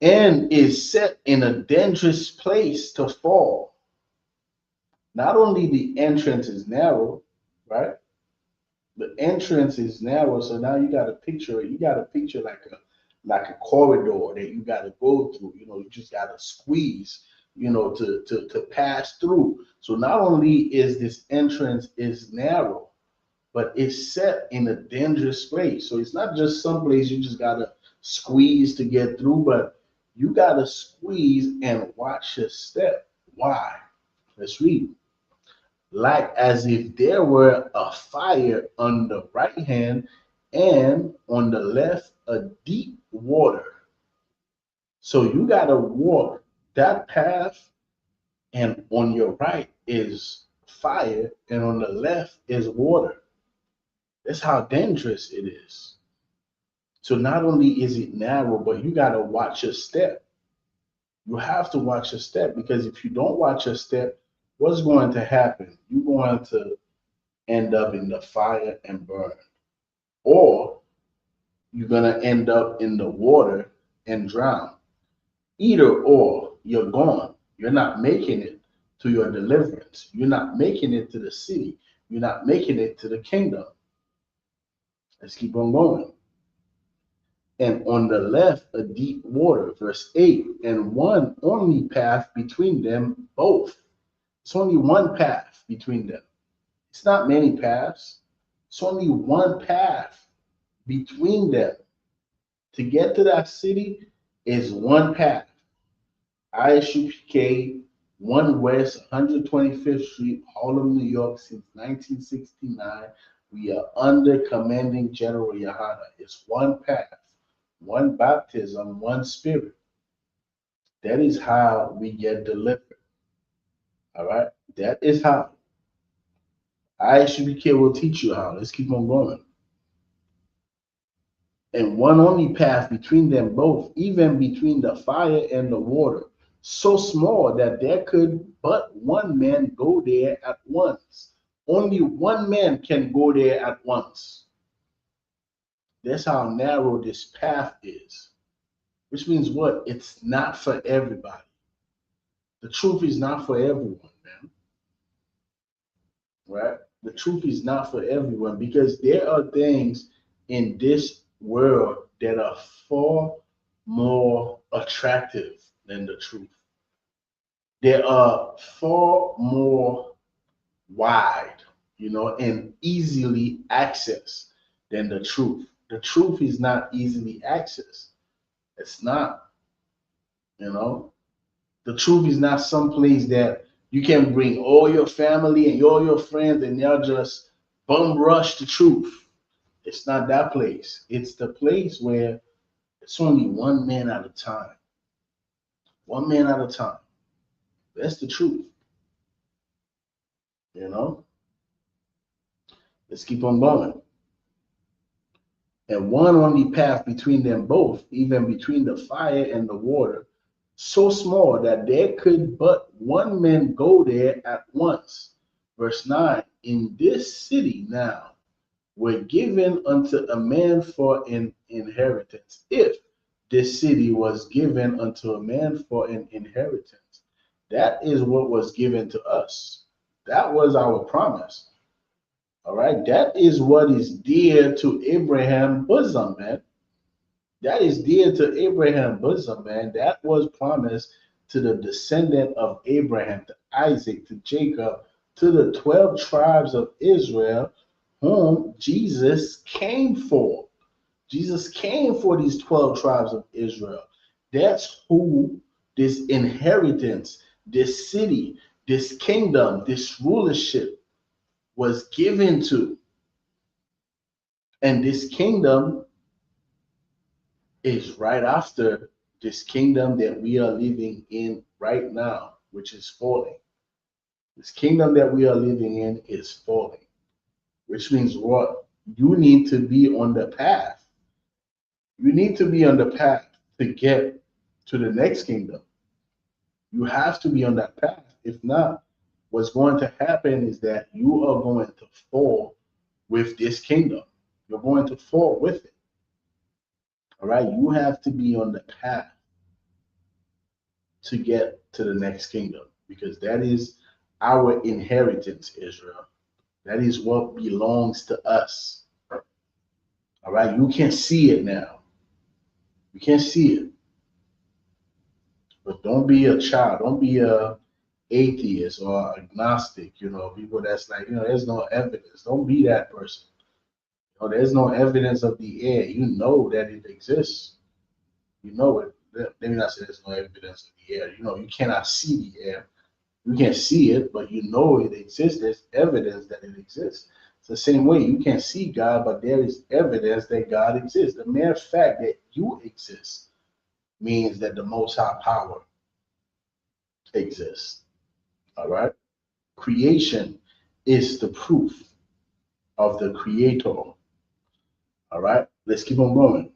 and is set in a dangerous place to fall. Not only the entrance is narrow, right? The entrance is narrow, so now you got to picture it. You got to picture like a corridor that you got to go through. You know, you just got to squeeze, you know, to pass through. So not only is this entrance is narrow, but it's set in a dangerous place. So it's not just some place you just got to squeeze to get through, but you got to squeeze and watch your step. Why? Let's read. Like as if there were a fire on the right hand and on the left a deep water. So you got to walk that path, and on your right is fire, and on the left is water. That's how dangerous it is. So not only is it narrow, but you got to watch your step. You have to watch your step, because if you don't watch your step, what's going to happen? You're going to end up in the fire and burn, or you're going to end up in the water and drown. Either or, you're gone. You're not making it to your deliverance. You're not making it to the city. You're not making it to the kingdom. Let's keep on going. And on the left, a deep water, verse 8, and one only path between them both. It's only one path between them. It's not many paths. It's only one path between them. To get to that city is one path. ISUPK 1 West 125th Street, Harlem, New York, since 1969. We are under commanding General Yahana. It's one path, one baptism, one spirit. That is how we get delivered. All right? That is how. ISUPK will teach you how. Let's keep on going. And one only path between them both, even between the fire and the water, so small that there could but one man go there at once. Only one man can go there at once. That's how narrow this path is. Which means what? It's not for everybody. The truth is not for everyone, man. Right? The truth is not for everyone, because there are things in this world that are far more attractive than the truth. They are far more wide, you know, and easily accessed than the truth. The truth is not easily accessed. It's not, you know. The truth is not someplace that You can bring all your family and all your friends, and they'll just bum rush the truth. It's not that place. It's the place where it's only one man at a time. One man at a time. That's the truth. You know? Let's keep on going. And one only path between them both, even between the fire and the water, so small that there could but one man go there at once. Verse 9, in this city now were given unto a man for an inheritance. If this city was given unto a man for an inheritance, that is what was given to us. That was our promise. All right, that is what is dear to Abraham's bosom, man. That is dear to Abraham's bosom, man. That was promised to the descendant of Abraham, to Isaac, to Jacob, to the 12 tribes of Israel, whom Jesus came for. Jesus came for these 12 tribes of Israel. That's who this inheritance, this city, this kingdom, this rulership was given to. And this kingdom is right after this kingdom that we are living in right now, which is falling. This kingdom that we are living in is falling, which means what? You need to be on the path. You need to be on the path to get to the next kingdom. You have to be on that path. If not, what's going to happen is that you are going to fall with this kingdom. You're going to fall with it. All right? You have to be on the path to get to the next kingdom, because that is our inheritance, Israel. That is what belongs to us. All right? You can see it now. You can't see it. But don't be a child. Don't be a atheist or agnostic, people that's like, there's no evidence. Don't be that person. There's no evidence of the air. You know that it exists. You know it. Let me not say there's no evidence of the air. You cannot see the air. You can't see it, but you know it exists. There's evidence that it exists. It's the same way. You can't see God, but there is evidence that God exists. The mere fact that you exist means that the Most High power exists. All right? Creation is the proof of the Creator. All right? Let's keep on going.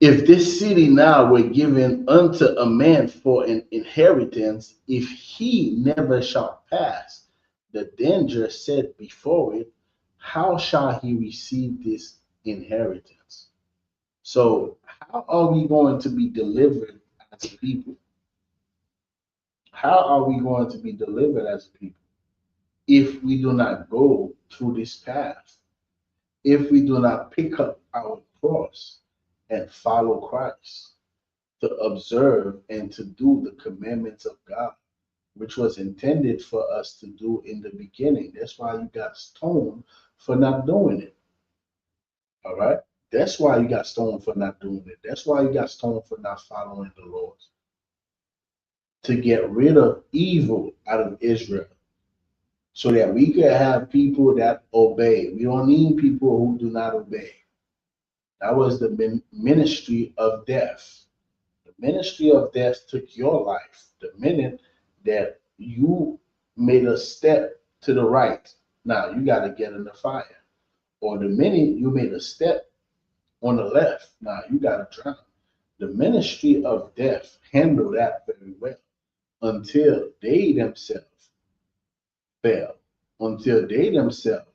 If this city now were given unto a man for an inheritance, if he never shall pass the danger set before it, how shall he receive this inheritance? So, how are we going to be delivered as a people? How are we going to be delivered as a people if we do not go through this path? If we do not pick up our cross and follow Christ, to observe and to do the commandments of God, which was intended for us to do in the beginning. That's why you got stoned for not doing it. All right? That's why you got stoned for not doing it. That's why you got stoned for not following the laws. To get rid of evil out of Israel, so that we could have people that obey. We don't need people who do not obey. That was the ministry of death. The ministry of death took your life. The minute that you made a step to the right, now you got to get in the fire. Or the minute you made a step on the left, now you got to drown. The ministry of death handled that very well until they themselves fell. Until they themselves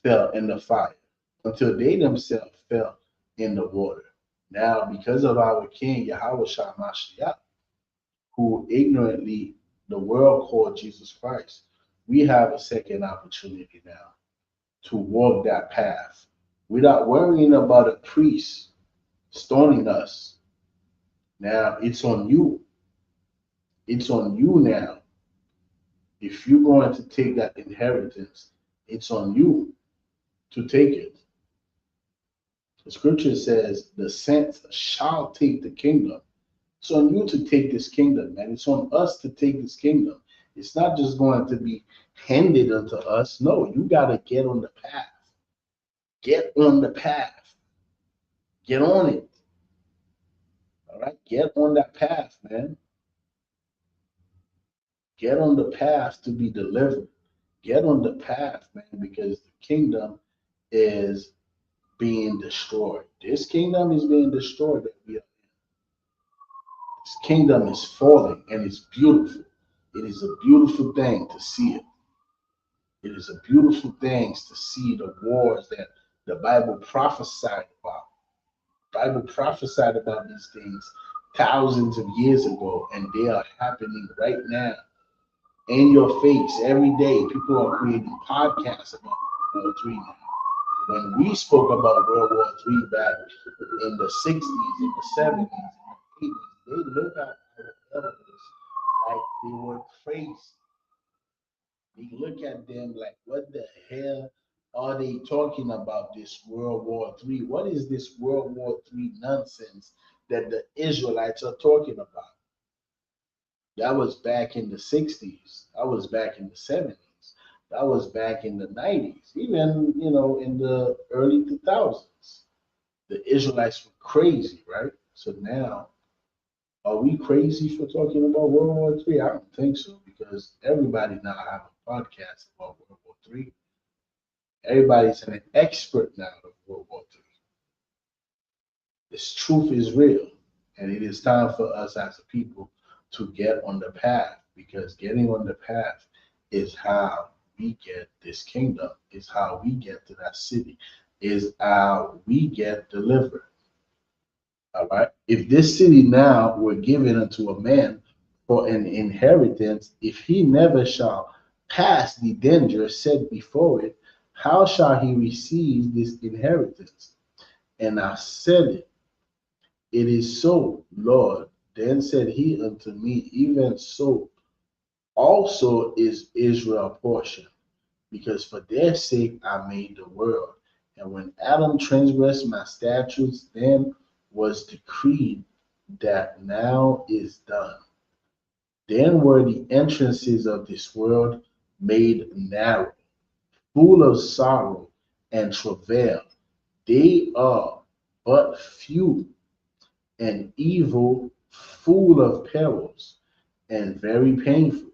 fell in the fire. Until they themselves fell in the water. Now, because of our King, Yahweh Shah Mashiach, who ignorantly the world called Jesus Christ, we have a second opportunity now to walk that path without worrying about a priest stoning us. Now, it's on you. It's on you now. If you're going to take that inheritance, it's on you to take it. The scripture says, the saints shall take the kingdom It's on you to take this kingdom, man. It's on us to take this kingdom. It's not just going to be handed unto us. No, you got to get on the path. Get on the path. Get on it. All right? Get on that path, man. Get on the path to be delivered. Get on the path, man, because the kingdom is being destroyed. This kingdom is being destroyed that we are in. This kingdom is falling and it's beautiful. It is a beautiful thing to see it. It is a beautiful thing to see the wars that the Bible prophesied about. The Bible prophesied about these things thousands of years ago, and they are happening right now in your face every day. People are creating podcasts about World War III now. When we spoke about World War III back in the 60s, in the 70s, in the 80s, they look at our elders like they were crazy. They look at them like, what the hell are they talking about this World War III? What is this World War III nonsense that the Israelites are talking about? That was back in the 60s. That was back in the 70s. That was back in the 90s, even, in the early 2000s. The Israelites were crazy, right? So now, are we crazy for talking about World War III? I don't think so, because everybody now have a podcast about World War III. Everybody's an expert now of World War III. This truth is real, and it is time for us as a people to get on the path, because getting on the path is how we get this kingdom, is how we get to that city, is how we get delivered. All right. If this city now were given unto a man for an inheritance, if he never shall pass the danger set before it, how shall he receive this inheritance? And I said it, it is so, Lord. Then said he unto me, even so also is Israel portion, because for their sake I made the world. And when Adam transgressed my statutes, then was decreed that now is done. Then were the entrances of this world made narrow, full of sorrow and travail. They are but few, and evil, full of perils, and very painful.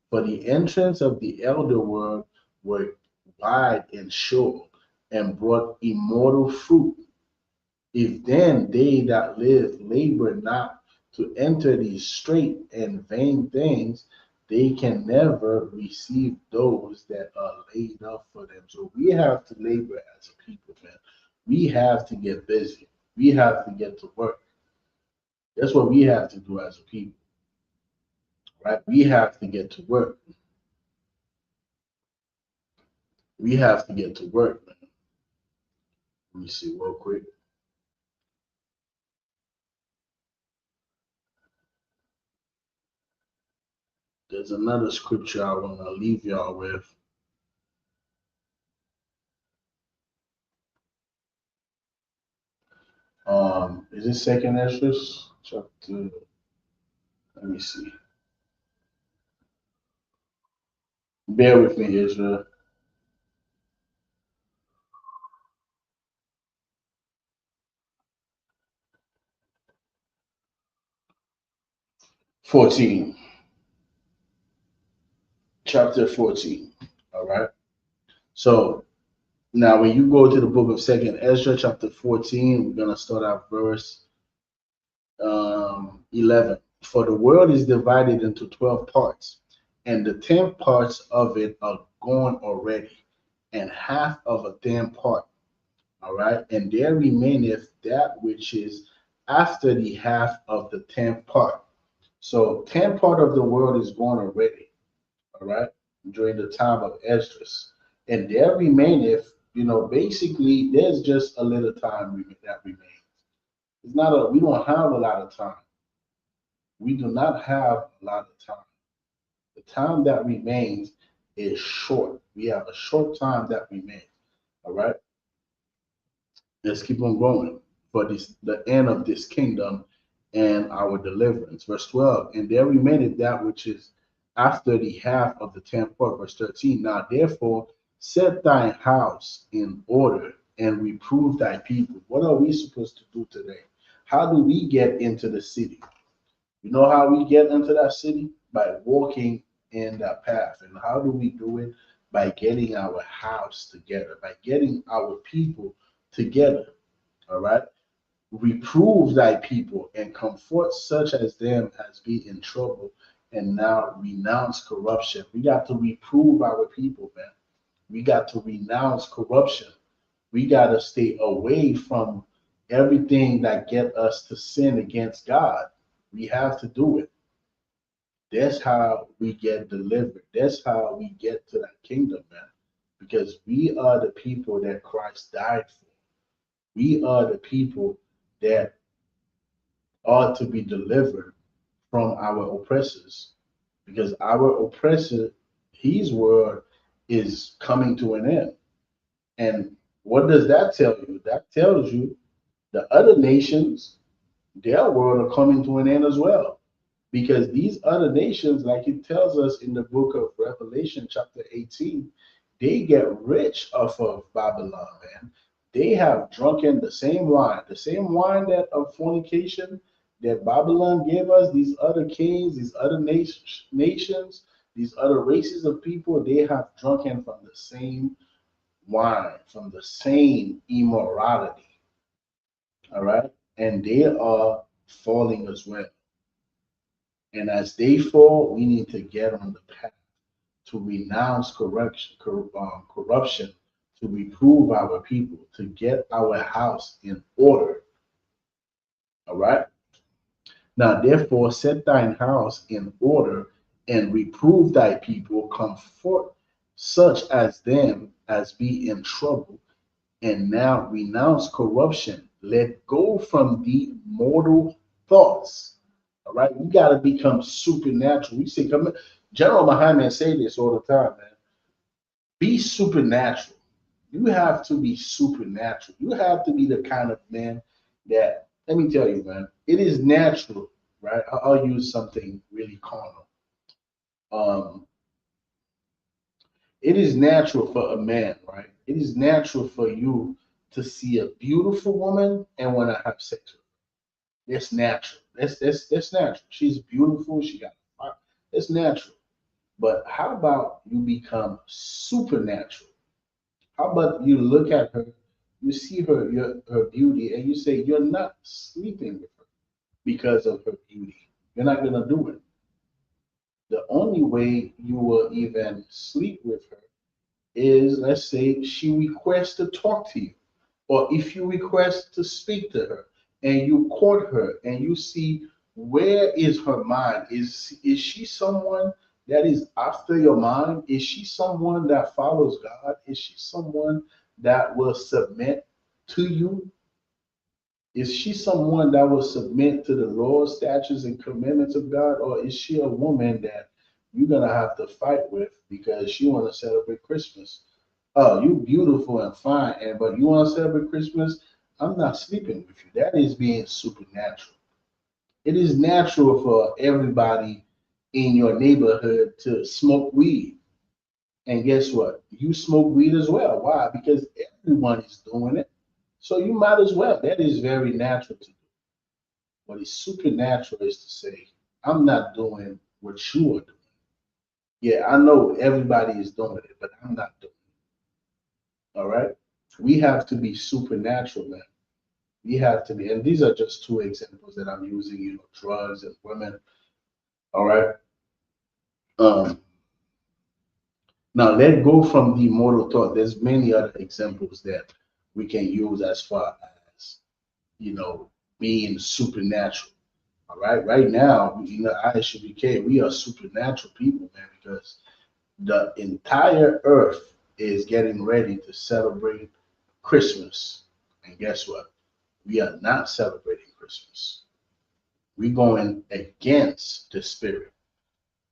For the entrance of the elder world were wide and sure, and brought immortal fruit. If then they that live labor not to enter these straight and vain things, they can never receive those that are laid up for them. So we have to labor as a people, man. We have to get busy. We have to get to work. That's what we have to do as a people, right? We have to get to work. We have to get to work, man. Let me see real quick. There's another scripture I want to leave y'all with. Is it Second Ezra chapter? Let me see. Bear with me, Israel. Chapter 14. All right. So now when you go to the book of Second Ezra, chapter 14, we're gonna start at verse 11. For the world is divided into 12 parts, and the 10 parts of it are gone already, and half of a 10 part. All right. And there remaineth that which is after the half of the 10th part. So 10 part of the world is gone already. All right. During the time of Esdras. And there remaineth, basically there's just a little time that remains. It's not we don't have a lot of time. We do not have a lot of time. The time that remains is short. We have a short time that remains. All right. Let's keep on going. For this, the end of this kingdom and our deliverance. Verse 12, and there remaineth that which is after the half of the 10th part. Verse 13, now therefore set thine house in order and reprove thy people. What are we supposed to do today? How do we get into the city? You know how we get into that city? By walking in that path. And how do we do it? By getting our house together, by getting our people together. All right? Reprove thy people and comfort such as them as be in trouble, and now renounce corruption. We got to reprove our people, man. We got to renounce corruption. We got to stay away from everything that get us to sin against God. We have to do it. That's how we get delivered. That's how we get to that kingdom, man. Because we are the people that Christ died for. We are the people that ought to be delivered from our oppressors. Because our oppressor, his word is coming to an end. And what does that tell you? That tells you the other nations, their word are coming to an end as well. Because these other nations, like it tells us in the book of Revelation, chapter 18, they get rich off of Babylon, man. They have drunken the same wine that of fornication that Babylon gave us, these other kings, these other nations, these other races of people, they have drunken from the same wine, from the same immorality. All right? And they are falling as well. And as they fall, we need to get on the path to renounce corruption, to reprove our people, to get our house in order. All right? Now, therefore, set thine house in order and reprove thy people, comfort such as them as be in trouble, and now renounce corruption. Let go from the mortal thoughts. All right, we got to become supernatural. We say, General Muhammad say this all the time, man. Be supernatural. You have to be supernatural. You have to be the kind of man that, let me tell you, man, it is natural, right? I'll use something really carnal. It is natural for a man, right? It is natural for you to see a beautiful woman and want to have sex with her. That's natural. That's natural. She's beautiful. She got fire. It's natural. But how about you become supernatural? How about you look at her, you see her beauty, and you say you're not sleeping with her because of her beauty. You're not gonna do it. The only way you will even sleep with her is, let's say, she requests to talk to you, or if you request to speak to her and you court her and you see where is her mind. Is she someone that is after your mind? Is she someone that follows God? Is she someone that will submit to you? Is she someone that will submit to the laws, statutes, and commandments of God? Or is she a woman that you're gonna have to fight with because she want to celebrate Christmas? Oh, you beautiful and fine, but you want to celebrate Christmas? I'm not sleeping with you. That is being supernatural. It is natural for everybody in your neighborhood to smoke weed. And guess what? You smoke weed as well. Why? Because everyone is doing it. So you might as well. That is very natural to do. What is supernatural is to say, I'm not doing what you are doing. Yeah, I know everybody is doing it, but I'm not doing it. All right? We have to be supernatural, man. We have to be, and these are just two examples that I'm using, drugs and women. All right. Now let go from the mortal thought. There's many other examples that we can use as far as being supernatural. All right. Right now, ISUPK, we are supernatural people, man, because the entire earth is getting ready to celebrate Christmas. And guess what? We are not celebrating Christmas. We're going against the spirit.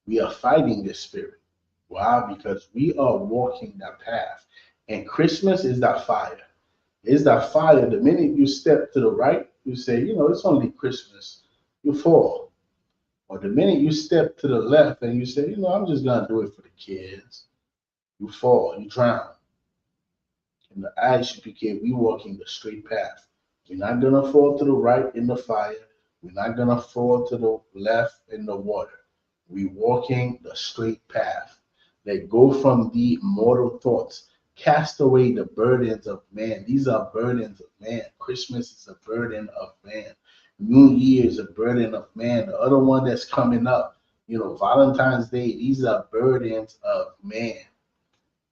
We are fighting the spirit. Why? Because we are walking that path. And Christmas is that fire. It's that fire. The minute you step to the right, you say, it's only Christmas. you fall. Or the minute you step to the left and you say, I'm just gonna do it for the kids, you fall, you drown. In the ISUPK, we walking the straight path. We're not gonna fall to the right in the fire. We're not gonna fall to the left in the water. We're walking the straight path. Let go from the mortal thoughts. Cast away the burdens of man. These are burdens of man. Christmas is a burden of man. New Year is a burden of man. The other one that's coming up, Valentine's Day, these are burdens of man.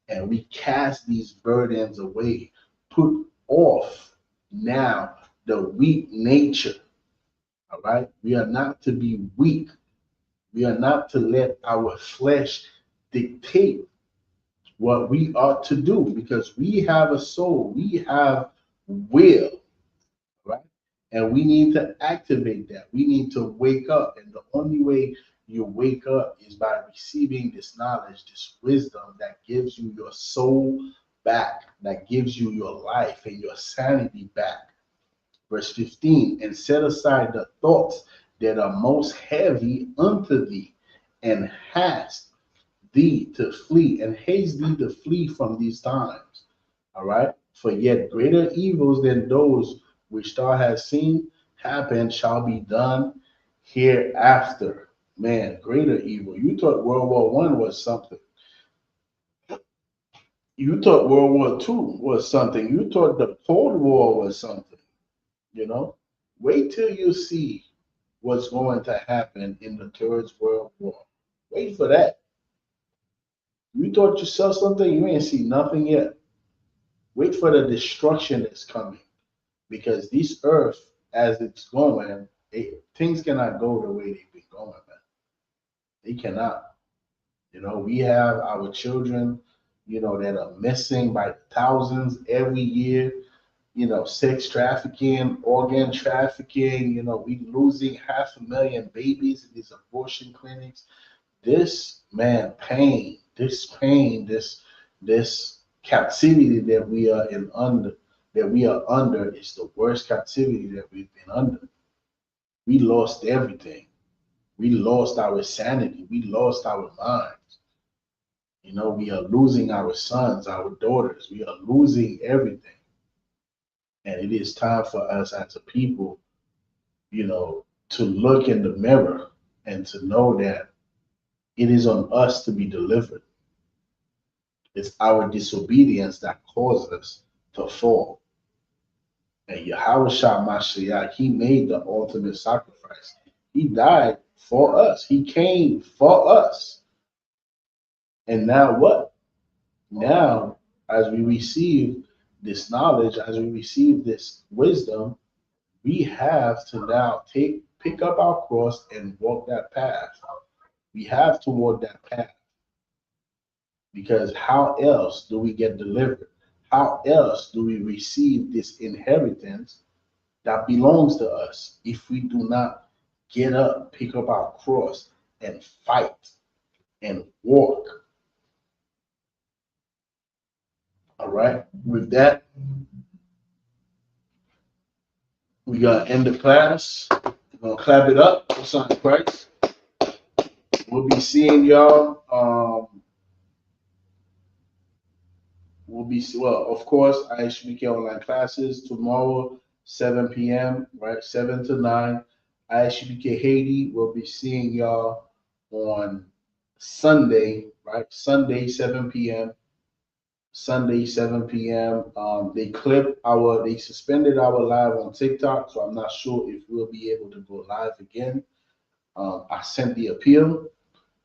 And we cast these burdens away. Put off now the weak nature. All right? We are not to be weak. We are not to let our flesh dictate what we ought to do, because we have a soul, we have will, right? And we need to activate that. We need to wake up. And the only way you wake up is by receiving this knowledge, this wisdom that gives you your soul back, that gives you your life and your sanity back. Verse 15, and set aside the thoughts that are most heavy unto thee, and haste thee to flee, and haste thee to flee from these times. All right. For yet greater evils than those which thou hast seen happen shall be done hereafter. Man, greater evil. You thought World War I was something. You thought World War II was something. You thought the Cold War was something. Wait till you see what's going to happen in the Third World War. Wait for that. You thought you saw something, you ain't see nothing yet. Wait for the destruction that's coming. Because this earth, as it's going, things cannot go the way they've been going, man. They cannot. We have our children, that are missing by thousands every year. Sex trafficking, organ trafficking, we losing 500,000 babies in these abortion clinics. This, man, pain, this captivity that we are under is the worst captivity that we've been under. We lost everything. We lost our sanity. We lost our minds. We are losing our sons, our daughters. We are losing everything. And it is time for us as a people, to look in the mirror and to know that it is on us to be delivered. It's our disobedience that caused us to fall. And Yahweh Shah Mashiach, he made the ultimate sacrifice. He died for us. He came for us. And now what? Now, as we receive this knowledge, as we receive this wisdom, we have to now pick up our cross and walk that path. We have to walk that path. Because how else do we get delivered? How else do we receive this inheritance that belongs to us if we do not get up, pick up our cross, and fight and walk? All right, with that, we gotta end the class. We're gonna clap it up. What's on Christ? We'll be seeing y'all. Of course, ISUPK online classes tomorrow, 7 p.m., right? 7 to 9. ISUPK Haiti will be seeing y'all on Sunday, right? Sunday, 7 p.m. Sunday, 7 p.m. They suspended our live on TikTok, so I'm not sure if we'll be able to go live again. I sent the appeal,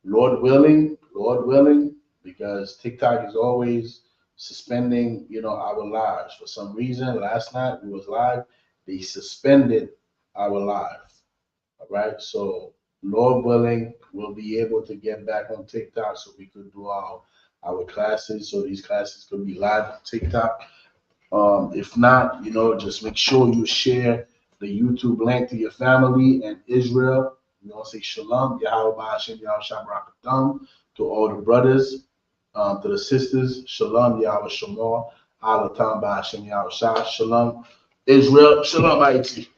Lord willing, because TikTok is always suspending, our lives. For some reason, last night we was live, they suspended our live. All right, so Lord willing, we'll be able to get back on TikTok so we could do our classes, so these classes could be live on TikTok. If not, just make sure you share the YouTube link to your family and Israel. Say shalom, Yahweh Hashem, Yahweh Shem Rakatham, to all the brothers, to the sisters, shalom, Yahweh Shemor, Alatam Hashem, Yahweh Shah, shalom, Israel, shalom, Haiti.